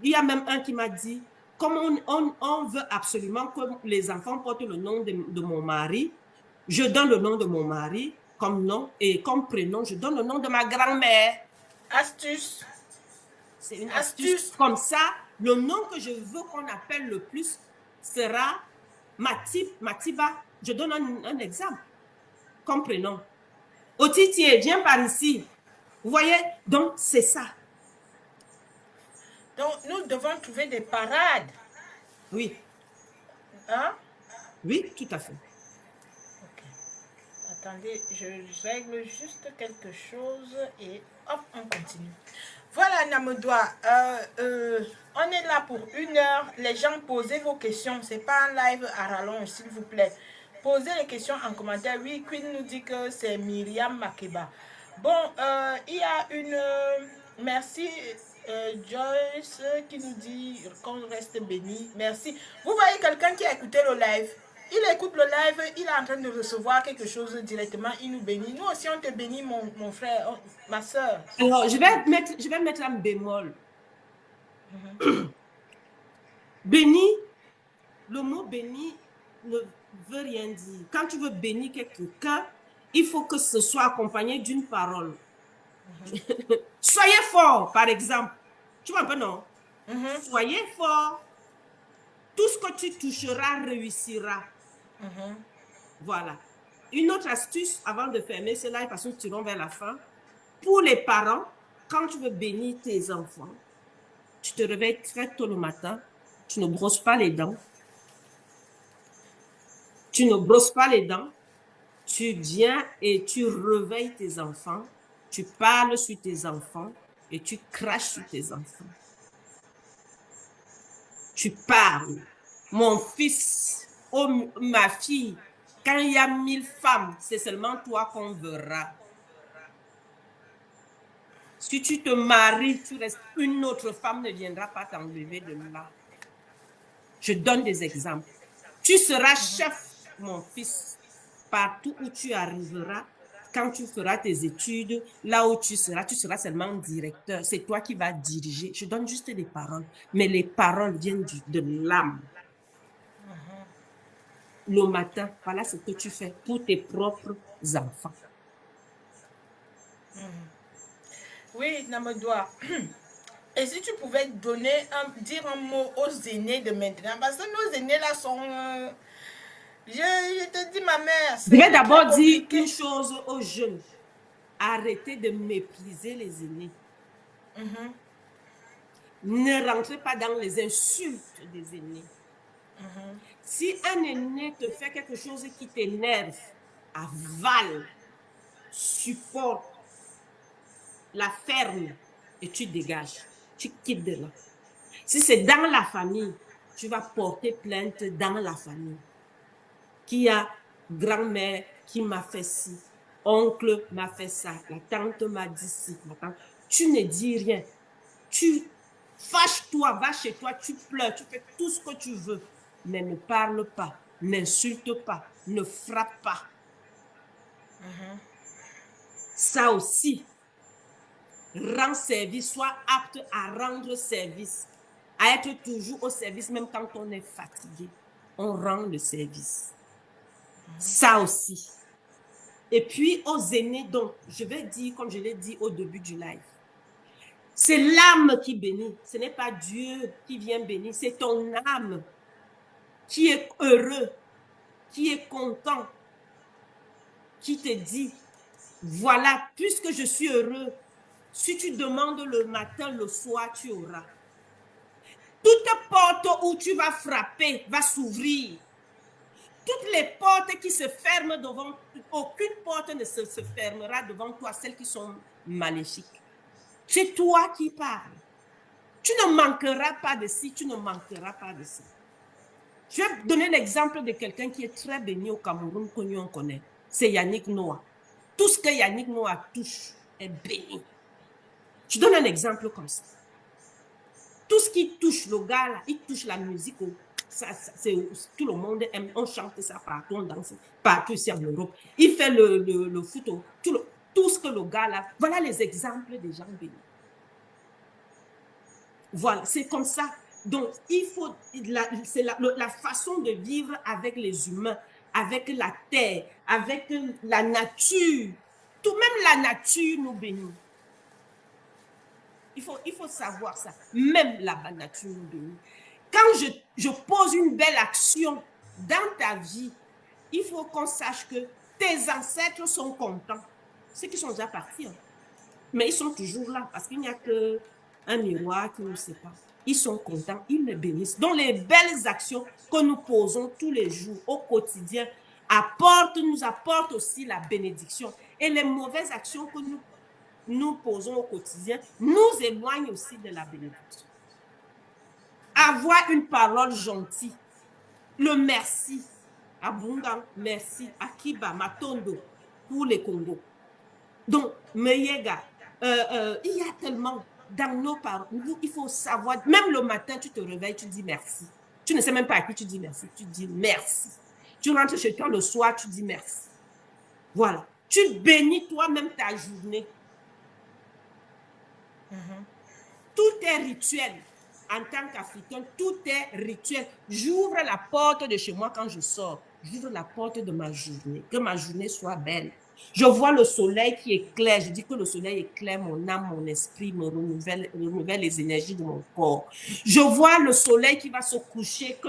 Il y a même un qui m'a dit, comme on veut absolument que les enfants portent le nom de mon mari, je donne le nom de mon mari comme nom et comme prénom, je donne le nom de ma grand-mère. Astuce. C'est une astuce. Comme ça, le nom que je veux qu'on appelle le plus sera Matiba. Je donne un exemple comme prénom. Otitier, viens par ici. Vous voyez? Donc, c'est ça. Donc, nous devons trouver des parades. Oui. Hein? Oui, tout à fait. Ok. Attendez, je règle juste quelque chose et hop, on continue. Voilà, Namodoa, on est là pour 1 heure. Les gens, posez vos questions. C'est pas un live à rallonge, s'il vous plaît. Posez les questions en commentaire. Oui, Queen nous dit que c'est Myriam Makeba. Bon, il y a une... merci, Joyce, qui nous dit qu'on reste béni. Merci. Vous voyez quelqu'un qui a écouté le live. Il écoute le live, il est en train de recevoir quelque chose directement, il nous bénit. Nous aussi, on te bénit, mon frère, ma soeur. Alors, je vais mettre un bémol. Béni, le mot béni ne veut rien dire. Quand tu veux bénir quelqu'un, il faut que ce soit accompagné d'une parole. Soyez fort, par exemple. Tu vois un peu, non? Soyez fort. Tout ce que tu toucheras réussira. Voilà. Une autre astuce avant de fermer ce live, parce que nous tirons vers la fin. Pour les parents, quand tu veux bénir tes enfants, tu te réveilles très tôt le matin, tu ne brosses pas les dents. Tu ne brosses pas les dents. Tu viens et tu réveilles tes enfants. Tu parles sur tes enfants et tu craches sur tes enfants. Tu parles. Mon fils, oh, ma fille, quand il y a 1000 femmes, c'est seulement toi qu'on verra. Si tu te maries, tu restes, une autre femme ne viendra pas t'enlever de là. Je donne des exemples. Tu seras chef, mon fils, partout où tu arriveras. Quand tu feras tes études, là où tu seras seulement directeur. C'est toi qui vas diriger. Je donne juste des paroles, mais les paroles viennent de l'âme. Le matin, voilà ce que tu fais pour tes propres enfants. Oui, Namodoa. Et si tu pouvais dire un mot aux aînés de maintenant, parce que nos aînés là sont... je te dis, ma mère, Je vais c'est d'abord très dire compliqué. une chose aux jeunes. Arrêtez de mépriser les aînés. Ne rentrez pas dans les insultes des aînés. Si un aîné te fait quelque chose qui t'énerve, avale, supporte, la ferme et tu dégages. Tu quittes de là. Si c'est dans la famille, tu vas porter plainte dans la famille. Qui a grand-mère qui m'a fait ci, oncle m'a fait ça, la tante m'a dit ci, tu ne dis rien. Tu fâches-toi, va chez toi, tu pleures, tu fais tout ce que tu veux, mais ne parle pas, n'insulte pas, ne frappe pas. Ça aussi, rends service, sois apte à rendre service, à être toujours au service, même quand on est fatigué. On rend le service. Ça aussi. Et puis aux aînés, donc, je vais dire, comme je l'ai dit au début du live, c'est l'âme qui bénit, ce n'est pas Dieu qui vient bénir, c'est ton âme qui est heureux, qui est content, qui te dit, voilà, puisque je suis heureux, si tu demandes le matin, le soir, tu auras. Toute porte où tu vas frapper va s'ouvrir. Toutes les portes qui se ferment devant, aucune porte ne se fermera devant toi, celles qui sont maléfiques. C'est toi qui parles. Tu ne manqueras pas de ci, tu ne manqueras pas de ça. Je vais donner l'exemple de quelqu'un qui est très béni au Cameroun, que nous on connaît. C'est Yannick Noah. Tout ce que Yannick Noah touche est béni. Je donne un exemple comme ça. Tout ce qui touche le gars, là, il touche la musique. Tout le monde aime, on chante ça partout, on danse partout ici en Europe. Il fait le foot, tout ce que le gars là, voilà les exemples des gens bénis. Voilà, c'est comme ça. Donc, il faut, c'est la façon de vivre avec les humains, avec la terre, avec la nature. Tout même la nature nous bénit. Il faut savoir ça. Même la nature nous bénit. Quand je pose une belle action dans ta vie, il faut qu'on sache que tes ancêtres sont contents. Ceux qui sont déjà partis, hein. Mais ils sont toujours là parce qu'il n'y a qu'un miroir qui nous sépare. ils sont contents, ils me bénissent. Donc, les belles actions que nous posons tous les jours, au quotidien, nous apportent aussi la bénédiction. Et les mauvaises actions que nous posons au quotidien nous éloignent aussi de la bénédiction. Avoir une parole gentille, le merci, Abunga, merci, Akiba, Matondo, pour les Congos. Donc, Meyega, il y a tellement dans nos paroles, il faut savoir, même le matin, tu te réveilles, tu dis merci. Tu ne sais même pas à qui tu dis merci, tu dis merci. Tu rentres chez toi le soir, tu dis merci. Voilà. Tu bénis toi-même ta journée. Tout est rituel. En tant qu'Africain, tout est rituel. J'ouvre la porte de chez moi quand je sors. J'ouvre la porte de ma journée. Que ma journée soit belle. Je vois le soleil qui éclaire. Je dis que le soleil éclaire mon âme, mon esprit, me renouvelle les énergies de mon corps. Je vois le soleil qui va se coucher, que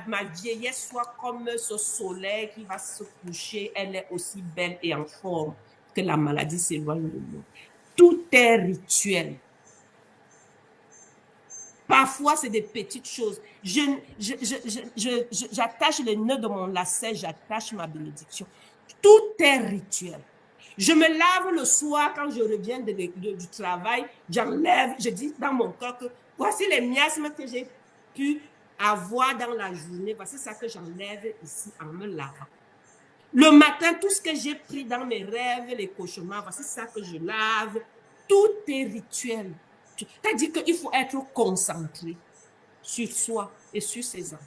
ma vieillesse soit comme ce soleil qui va se coucher. Elle est aussi belle et en forme que la maladie s'éloigne de moi. Tout est rituel. Parfois, c'est des petites choses. J'attache les nœuds de mon lacet, j'attache ma bénédiction. Tout est rituel. Je me lave le soir quand je reviens du travail, j'enlève, je dis dans mon cœur que voici les miasmes que j'ai pu avoir dans la journée. Voici ça que j'enlève ici en me lavant. Le matin, tout ce que j'ai pris dans mes rêves, les cauchemars, voici ça que je lave. Tout est rituel. C'est-à-dire qu'il faut être concentré sur soi et sur ses enfants.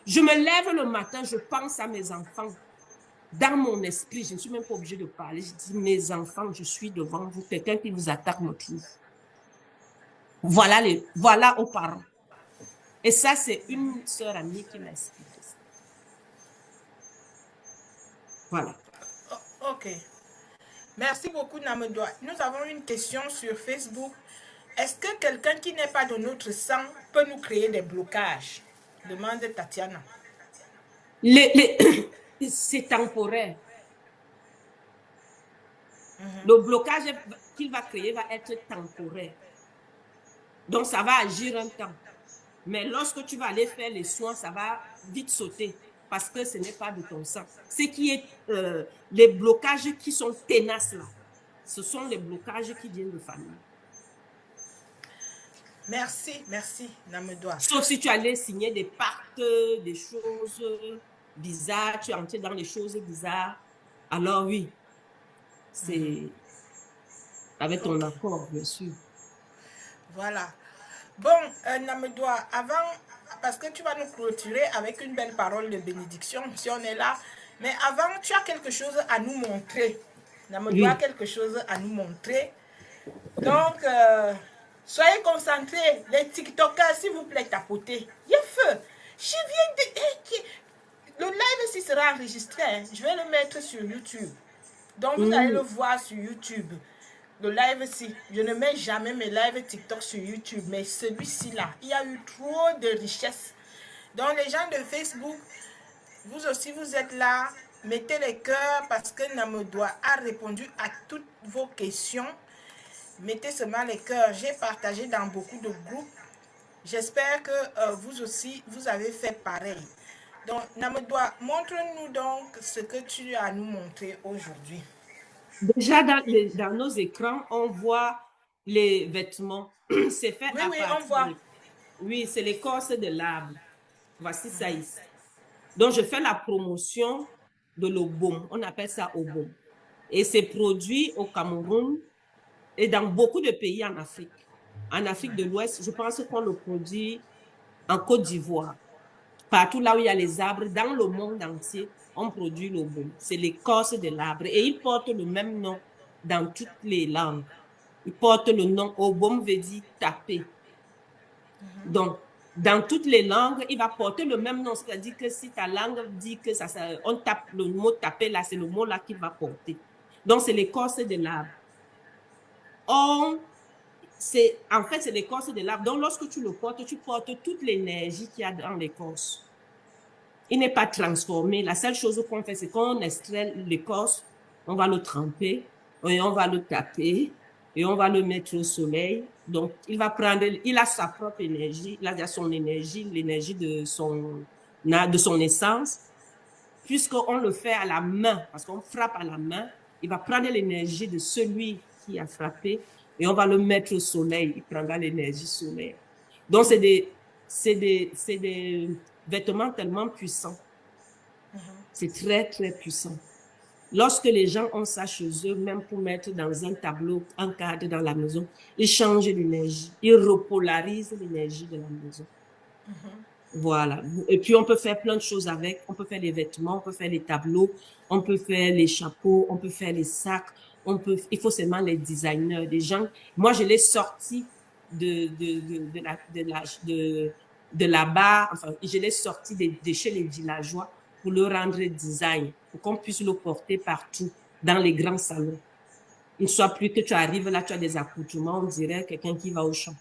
Je me lève le matin, je pense à mes enfants. Dans mon esprit, je ne suis même pas obligée de parler. Je dis, mes enfants, je suis devant vous. Quelqu'un qui vous attaque me trouve. Voilà aux parents. Et ça, c'est une sœur amie qui m'a expliqué ça. Voilà. Ok. Merci beaucoup, Namedoua. Nous avons une question sur Facebook. Est-ce que quelqu'un qui n'est pas de notre sang peut nous créer des blocages? Demande Tatiana. C'est temporaire. Le blocage qu'il va créer va être temporaire. Donc, ça va agir un temps. Mais lorsque tu vas aller faire les soins, ça va vite sauter parce que ce n'est pas de ton sang. Ce qui est les blocages qui sont tenaces là, ce sont les blocages qui viennent de famille. Merci, Namedoua. Sauf si tu allais signer des pactes, des choses bizarres, tu es entré dans les choses bizarres, alors oui, c'est avec ton accord, bien sûr. Voilà. Bon, Namedoua, avant, parce que tu vas nous clôturer avec une belle parole de bénédiction, si on est là, mais avant, tu as quelque chose à nous montrer. Namedoua a quelque chose à nous montrer. Donc, soyez concentrés. Les TikTokers, s'il vous plaît, tapotez. Il y a feu. Je viens de... Le live aussi sera enregistré. Hein. Je vais le mettre sur YouTube. Donc, vous allez le voir sur YouTube. Le live ci, je ne mets jamais mes lives TikTok sur YouTube, mais celui-ci là, il y a eu trop de richesse. Donc les gens de Facebook, vous aussi vous êtes là, mettez les cœurs parce que Namedoua a répondu à toutes vos questions. Mettez seulement les cœurs, j'ai partagé dans beaucoup de groupes. J'espère que vous aussi, vous avez fait pareil. Donc Namedoua, montre-nous donc ce que tu as à nous montrer aujourd'hui. Déjà, dans nos écrans, on voit les vêtements. C'est fait oui, on voit. Oui, c'est l'écorce de l'arbre. Voici ça ici. Donc, je fais la promotion de l'obom. On appelle ça obom. Et c'est produit au Cameroun et dans beaucoup de pays en Afrique. En Afrique de l'Ouest, je pense qu'on le produit en Côte d'Ivoire. Partout là où il y a les arbres, dans le monde entier, on produit l'obom. C'est l'écorce de l'arbre. Et il porte le même nom dans toutes les langues. Il porte le nom obom, veut dire taper. Donc, dans toutes les langues, il va porter le même nom. C'est-à-dire que si ta langue dit que on tape le mot taper là, c'est le mot là qu'il va porter. Donc, c'est l'écorce de l'arbre. En fait, c'est l'écorce de l'arbre. Donc, lorsque tu le portes, tu portes toute l'énergie qu'il y a dans l'écorce. Il n'est pas transformé. La seule chose qu'on fait, c'est qu'on extrait l'écorce, on va le tremper, et on va le taper, et on va le mettre au soleil. Donc, il a sa propre énergie, il a son énergie, l'énergie de son essence. Puisqu'on le fait à la main, parce qu'on frappe à la main, il va prendre l'énergie de celui qui a frappé et on va le mettre au soleil. Il prendra l'énergie solaire. Donc, c'est des vêtements tellement puissants. C'est très, très puissant. Lorsque les gens ont ça chez eux, même pour mettre dans un tableau, un cadre dans la maison, ils changent l'énergie, ils repolarisent l'énergie de la maison. Voilà. Et puis, on peut faire plein de choses avec. On peut faire des vêtements, on peut faire des tableaux, on peut faire les chapeaux, on peut faire les sacs. Il faut seulement les designers, des gens. Moi, je l'ai sorti de là-bas. Enfin, je l'ai sorti de chez les villageois pour le rendre design, pour qu'on puisse le porter partout, dans les grands salons. Il ne soit plus que tu arrives là, tu as des accoutrements, on dirait quelqu'un qui va au champ.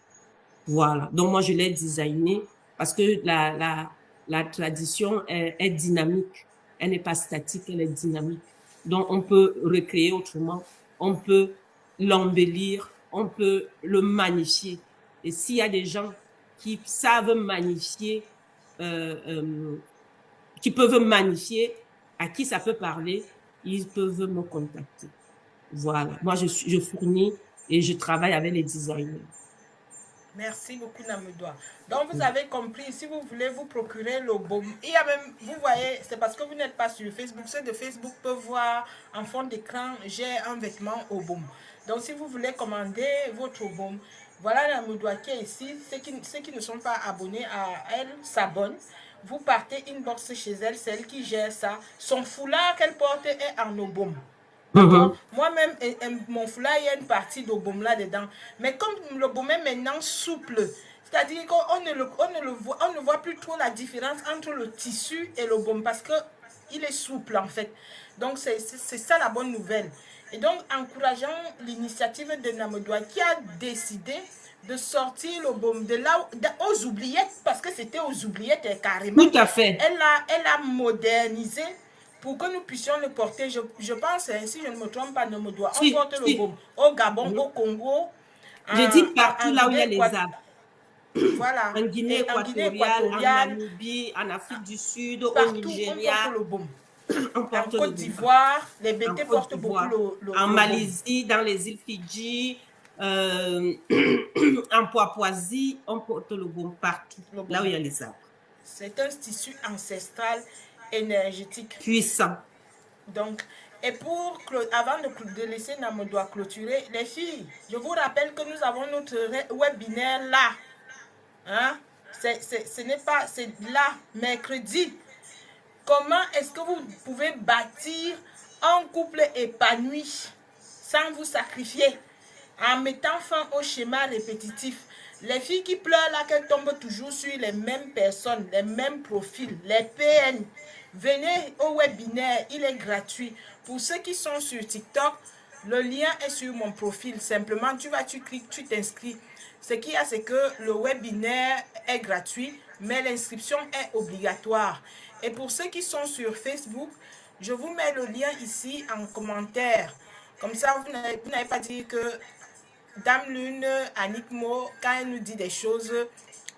Voilà. Donc, moi, je l'ai designé parce que la tradition est dynamique. Elle n'est pas statique, elle est dynamique. Donc, on peut recréer autrement, on peut l'embellir, on peut le magnifier. Et s'il y a des gens qui savent magnifier, qui peuvent magnifier, à qui ça peut parler, ils peuvent me contacter. Voilà. Moi, je fournis et je travaille avec les designers. Merci beaucoup, Namudoa. Donc, vous avez compris, si vous voulez vous procurer le baume, il y a même, vous voyez, c'est parce que vous n'êtes pas sur Facebook. Ceux de Facebook peuvent voir en fond d'écran, j'ai un vêtement au baume. Donc, si vous voulez commander votre baume, voilà Namudoa qui est ici. Ceux qui ne sont pas abonnés à elle s'abonnent. Vous partez inbox chez elle, c'est elle qui gère ça. Son foulard qu'elle porte est en baume. D'accord. Moi-même, mon foulard, il y a une partie de baume là-dedans. Mais comme le baume est maintenant souple, c'est-à-dire qu'on ne voit plus trop la différence entre le tissu et le baume parce qu'il est souple en fait. Donc, c'est ça la bonne nouvelle. Et donc, encourageant l'initiative de Namudoa qui a décidé de sortir le baume de là aux oubliettes, parce que c'était aux oubliettes carrément. Tout à fait. Elle a modernisé pour que nous puissions le porter. Je pense, si je ne me trompe pas, Namudoa, on porte le baume au Gabon, au Congo, je dis partout là où il y a les arbres. Voilà. En Guinée équatoriale, en Namibie, en Afrique du Sud, au Nigeria. On porte le baume. On porte en Côte d'Ivoire, les BT portent beaucoup en Malaisie, dans les îles Fidji, en Papouasie, on porte le baume partout, là où il y a les arbres. C'est un tissu ancestral énergétique. Puissant. Donc, et avant de laisser Namudoa clôturer, les filles, je vous rappelle que nous avons notre webinaire là. Hein? Ce n'est pas, c'est là, mercredi. Comment est-ce que vous pouvez bâtir un couple épanoui sans vous sacrifier, en mettant fin au schéma répétitif? Les filles qui pleurent là, qu'elles tombent toujours sur les mêmes personnes, les mêmes profils, les PN. Venez au webinaire, il est gratuit. Pour ceux qui sont sur TikTok, le lien est sur mon profil. Simplement, tu cliques, tu t'inscris. Ce qu'il y a, c'est que le webinaire est gratuit, mais l'inscription est obligatoire. Et pour ceux qui sont sur Facebook, je vous mets le lien ici en commentaire. Comme ça, vous n'avez pas dit que Dame Lune, Annick Mo, quand elle nous dit des choses,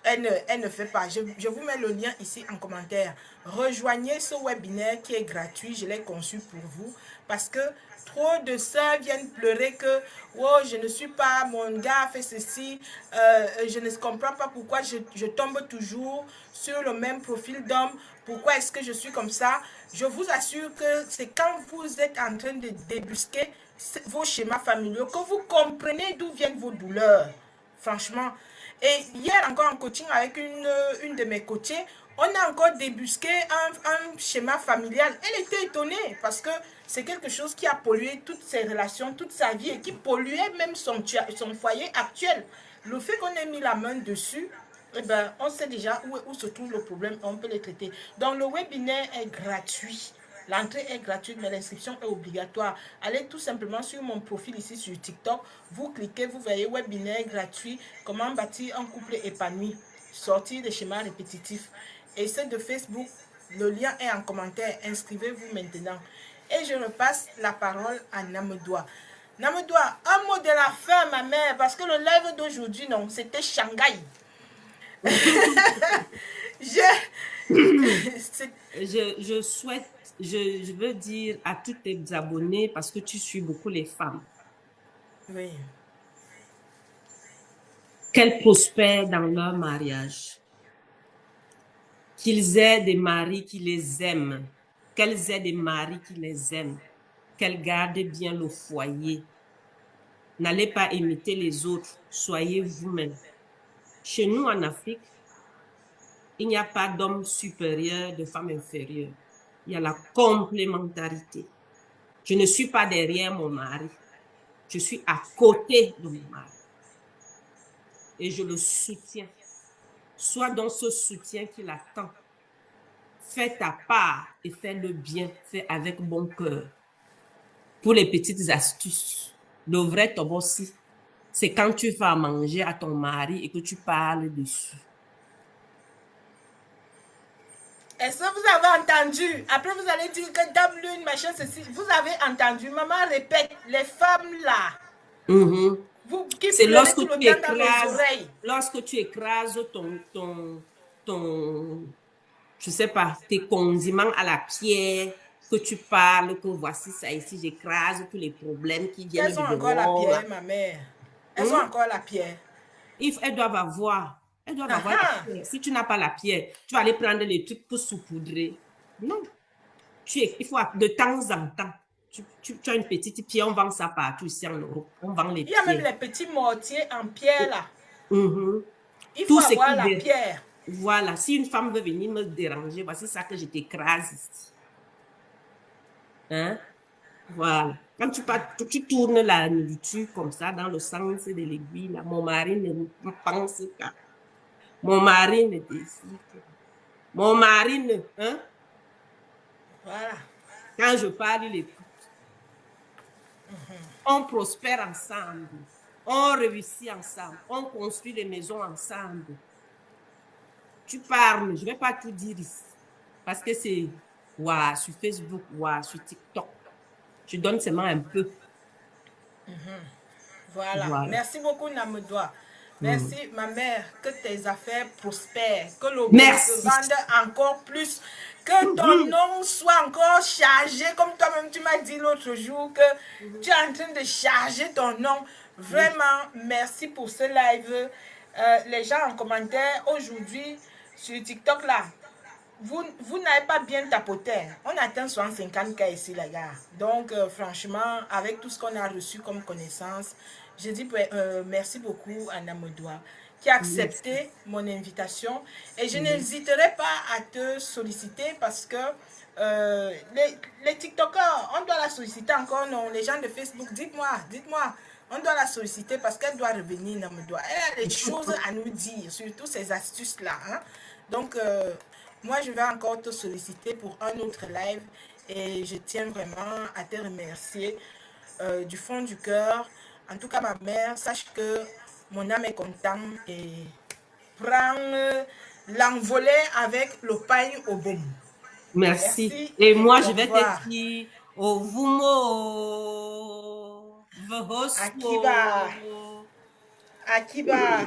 elle ne fait pas. Je vous mets le lien ici en commentaire. Rejoignez ce webinaire qui est gratuit. Je l'ai conçu pour vous parce que trop de sœurs viennent pleurer que oh, je ne suis pas, mon gars a fait ceci, je ne comprends pas pourquoi je tombe toujours sur le même profil d'homme, pourquoi est-ce que je suis comme ça. Je vous assure que c'est quand vous êtes en train de débusquer vos schémas familiaux que vous comprenez d'où viennent vos douleurs, franchement. Et hier encore en coaching avec une de mes coachées, on a encore débusqué un schéma familial. Elle était étonnée parce que c'est quelque chose qui a pollué toutes ses relations, toute sa vie et qui polluait même son foyer actuel. Le fait qu'on ait mis la main dessus, eh ben, on sait déjà où se trouve le problème, on peut le traiter. Donc le webinaire est gratuit. L'entrée est gratuite, mais l'inscription est obligatoire. Allez tout simplement sur mon profil ici sur TikTok. Vous cliquez, vous voyez webinaire gratuit. Comment bâtir un couple épanoui. Sortir des schémas répétitifs. Et ceux de Facebook, le lien est en commentaire. Inscrivez-vous maintenant. Et je repasse la parole à Namudoa. Namedoua, un mot de la fin, ma mère, parce que le live d'aujourd'hui, non, c'était Shanghai. Je souhaite, je veux dire à tous tes abonnés, parce que tu suis beaucoup les femmes, Oui. qu'elles prospèrent dans leur mariage, qu'ils aient des maris qui les aiment, qu'elles aient des maris qui les aiment, qu'elles gardent bien le foyer. N'allez pas imiter les autres, soyez vous-même. Chez nous en Afrique, il n'y a pas d'homme supérieur, de femme inférieure. Il y a la complémentarité. Je ne suis pas derrière mon mari. Je suis à côté de mon mari. Et je le soutiens. Sois dans ce soutien qu'il attend. Fais ta part et fais le bien. Fais avec bon cœur. Pour les petites astuces, le vrai tobossi, c'est quand tu vas manger à ton mari et que tu parles dessus. Est-ce que vous avez entendu? Après, vous allez dire que dame lune, machin, ceci. Vous avez entendu? Maman répète, les femmes là, vous qui C'est pleurez tout le temps dans nos oreilles. lorsque tu écrases je sais pas, tes condiments à la pierre, que tu parles, que voici ça ici, j'écrase tous les problèmes qui viennent Elles du ont encore la dehors. pierre, ma mère. Elles ont encore la pierre. Elles doivent avoir la pierre. Si tu n'as pas la pierre, tu vas aller prendre les trucs pour saupoudrer. Non. Il faut de temps en temps. Tu as une petite pierre, on vend ça partout ici en Europe. On vend les Il y a pierres. même les petits mortiers en pierre là. Il faut Tout ce avoir qui la pierre. Voilà, si une femme veut venir me déranger, voici ça que je t'écrase ici. Hein? Voilà. Quand tu tournes la nourriture comme ça dans le sens de l'aiguille, là, mon mari ne pense pas. Mon mari ne décide pas. Mon mari ne... Hein? Voilà. Quand je parle, il écoute. On prospère ensemble. On réussit ensemble. On construit des maisons ensemble. Tu parles, je ne vais pas tout dire ici. Parce que c'est sur Facebook, sur TikTok. Je donne seulement un peu. Voilà. Merci beaucoup, Namedoua. Merci, ma mère, que tes affaires prospèrent, que le bon se vende encore plus, que ton nom soit encore chargé, comme toi-même tu m'as dit l'autre jour, que tu es en train de charger ton nom. Vraiment, merci pour ce live. Les gens en commentaire aujourd'hui sur TikTok là, vous n'avez pas bien tapoté. On atteint 150K ici, les gars. Donc, franchement, avec tout ce qu'on a reçu comme connaissance, je dis merci beaucoup à Namedoua qui a accepté mon invitation. Et je n'hésiterai pas à te solliciter parce que les TikTokers, on doit la solliciter encore, non? Les gens de Facebook, dites-moi. On doit la solliciter parce qu'elle doit revenir, Namedoua. Elle a des choses à nous dire, surtout ces astuces-là. Hein? Donc, moi, je vais encore te solliciter pour un autre live et je tiens vraiment à te remercier du fond du cœur. En tout cas, ma mère, sache que mon âme est contente et prend l'envolée avec le pain au baume. Merci. Et moi, je vais te dire au vumo. Akiba. Akiba.